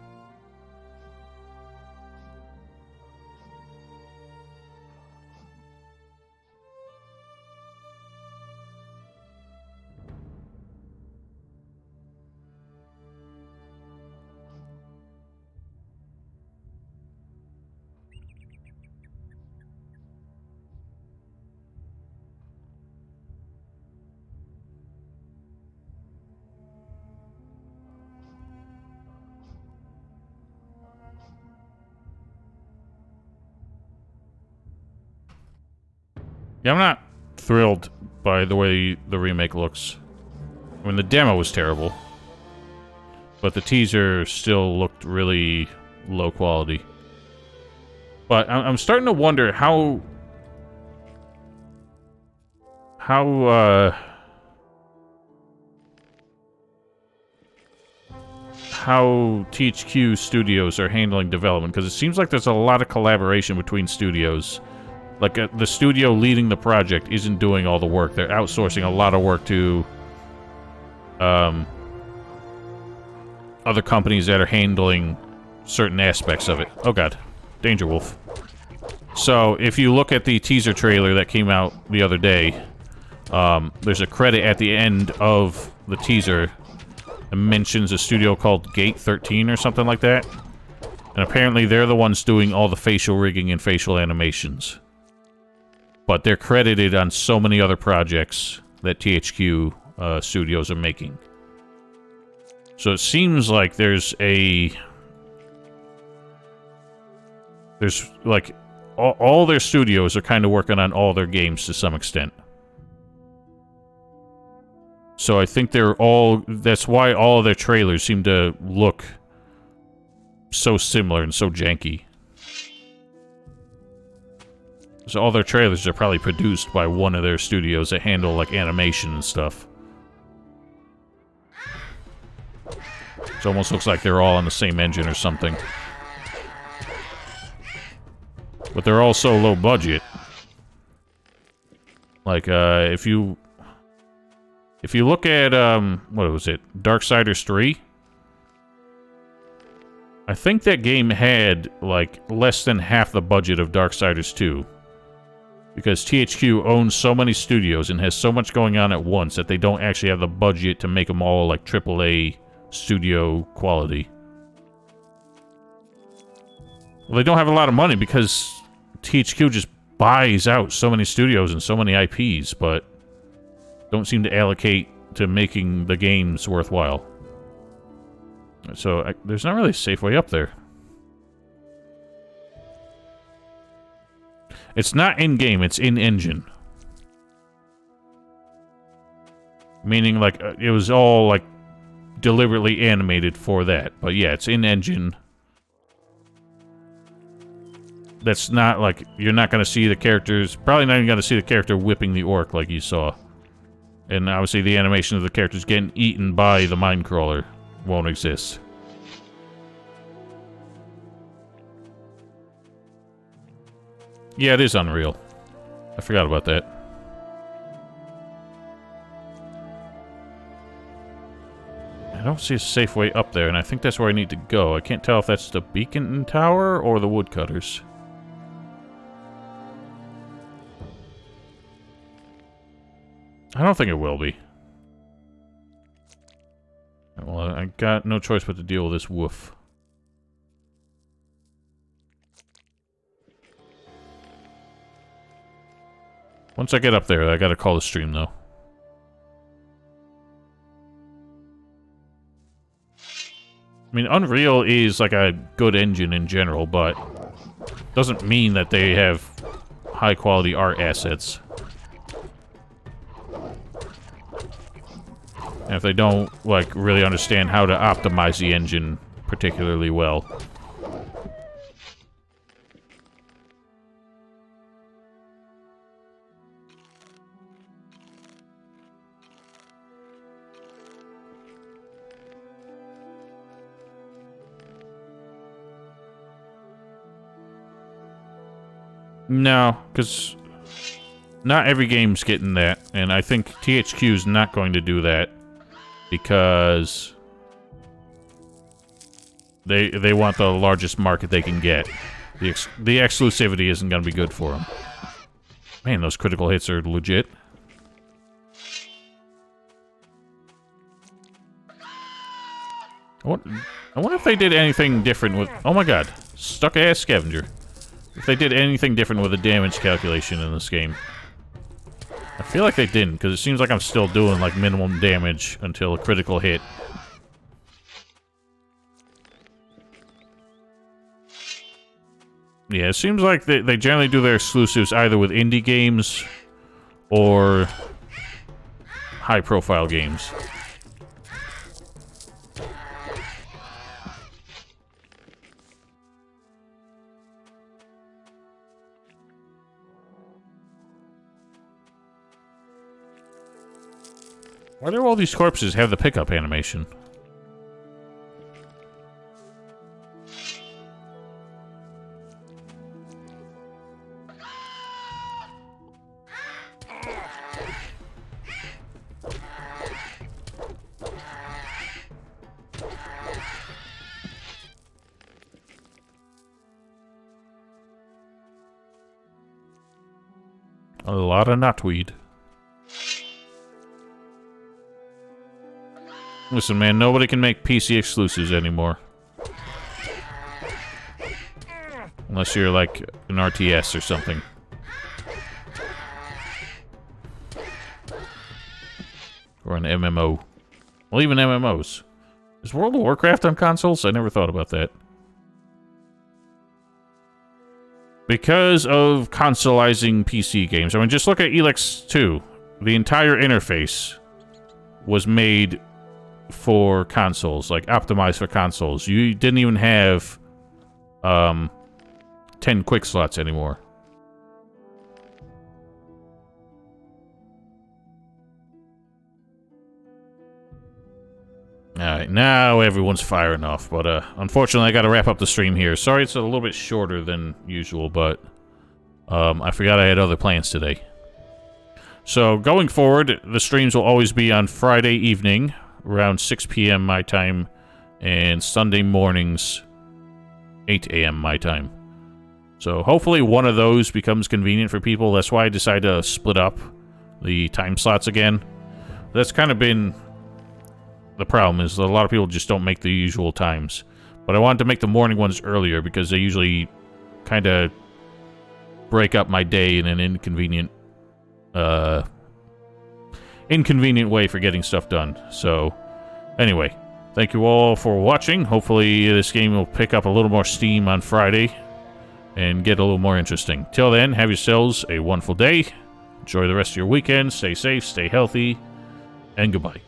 Yeah, I'm not thrilled by the way the remake looks. I mean, the demo was terrible. But the teaser still looked really low quality. But I'm starting to wonder how THQ Studios are handling development, because it seems like there's a lot of collaboration between studios. Like, the studio leading the project isn't doing all the work. They're outsourcing a lot of work to other companies that are handling certain aspects of it. Oh god. Danger Wolf. So, if you look at the teaser trailer that came out the other day, there's a credit at the end of the teaser that mentions a studio called Gate 13 or something like that. And apparently they're the ones doing all the facial rigging and facial animations. But they're credited on so many other projects that THQ Studios are making. So it seems like there's like, all their studios are kind of working on all their games to some extent. So I think that's why all of their trailers seem to look so similar and so janky. So all their trailers are probably produced by one of their studios that handle, like, animation and stuff. It almost looks like they're all on the same engine or something. But they're all so low budget. Like, if you look at, what was it? Darksiders 3? I think that game had, like, less than half the budget of Darksiders 2. Because THQ owns so many studios and has so much going on at once that they don't actually have the budget to make them all, like, AAA studio quality. Well, they don't have a lot of money because THQ just buys out so many studios and so many IPs, but don't seem to allocate to making the games worthwhile. So, there's not really a safe way up there. It's not in-game, it's in-engine. Meaning, like, it was all, like, deliberately animated for that. But yeah, it's in-engine. That's not, like, you're not going to see the characters... Probably not even going to see the character whipping the orc like you saw. And obviously the animation of the characters getting eaten by the Mindcrawler won't exist. Yeah, it is Unreal. I forgot about that. I don't see a safe way up there, and I think that's where I need to go. I can't tell if that's the beacon tower or the woodcutters. I don't think it will be. Well, I got no choice but to deal with this woof. Once I get up there, I gotta call the stream, though. I mean, Unreal is like a good engine in general, but doesn't mean that they have high-quality art assets. And if they don't, like, really understand how to optimize the engine particularly well. No, because not every game's getting that, and I think THQ's not going to do that because they want the largest market they can get. The exclusivity isn't going to be good for them. Man, those critical hits are legit. I wonder if they did anything different with... Oh my god, stuck-ass scavenger. If they did anything different with the damage calculation in this game. I feel like they didn't, because it seems like I'm still doing, like, minimum damage until a critical hit. Yeah, it seems like they generally do their exclusives either with indie games or high-profile games. Why do all these corpses have the pickup animation? A lot of knotweed. Listen, man, nobody can make PC exclusives anymore. Unless you're like an RTS or something. Or an MMO. Well, even MMOs. Is World of Warcraft on consoles? I never thought about that. Because of consoleizing PC games. I mean, just look at Elex 2. The entire interface was made for consoles, like optimized for consoles. You didn't even have 10 quick slots anymore. Alright, now everyone's firing off, but unfortunately I gotta wrap up the stream here. Sorry it's a little bit shorter than usual, but I forgot I had other plans today. So, going forward, the streams will always be on Friday evening, around 6 p.m. my time, and Sunday mornings, 8 a.m. my time. So, hopefully one of those becomes convenient for people. That's why I decided to split up the time slots again. That's kind of been the problem, is that a lot of people just don't make the usual times. But I wanted to make the morning ones earlier, because they usually kind of break up my day in an inconvenient way for getting stuff done. So, anyway, thank you all for watching. Hopefully this game will pick up a little more steam on Friday and get a little more interesting. Till then, have yourselves a wonderful day. Enjoy the rest of your weekend. Stay safe, stay healthy, and goodbye.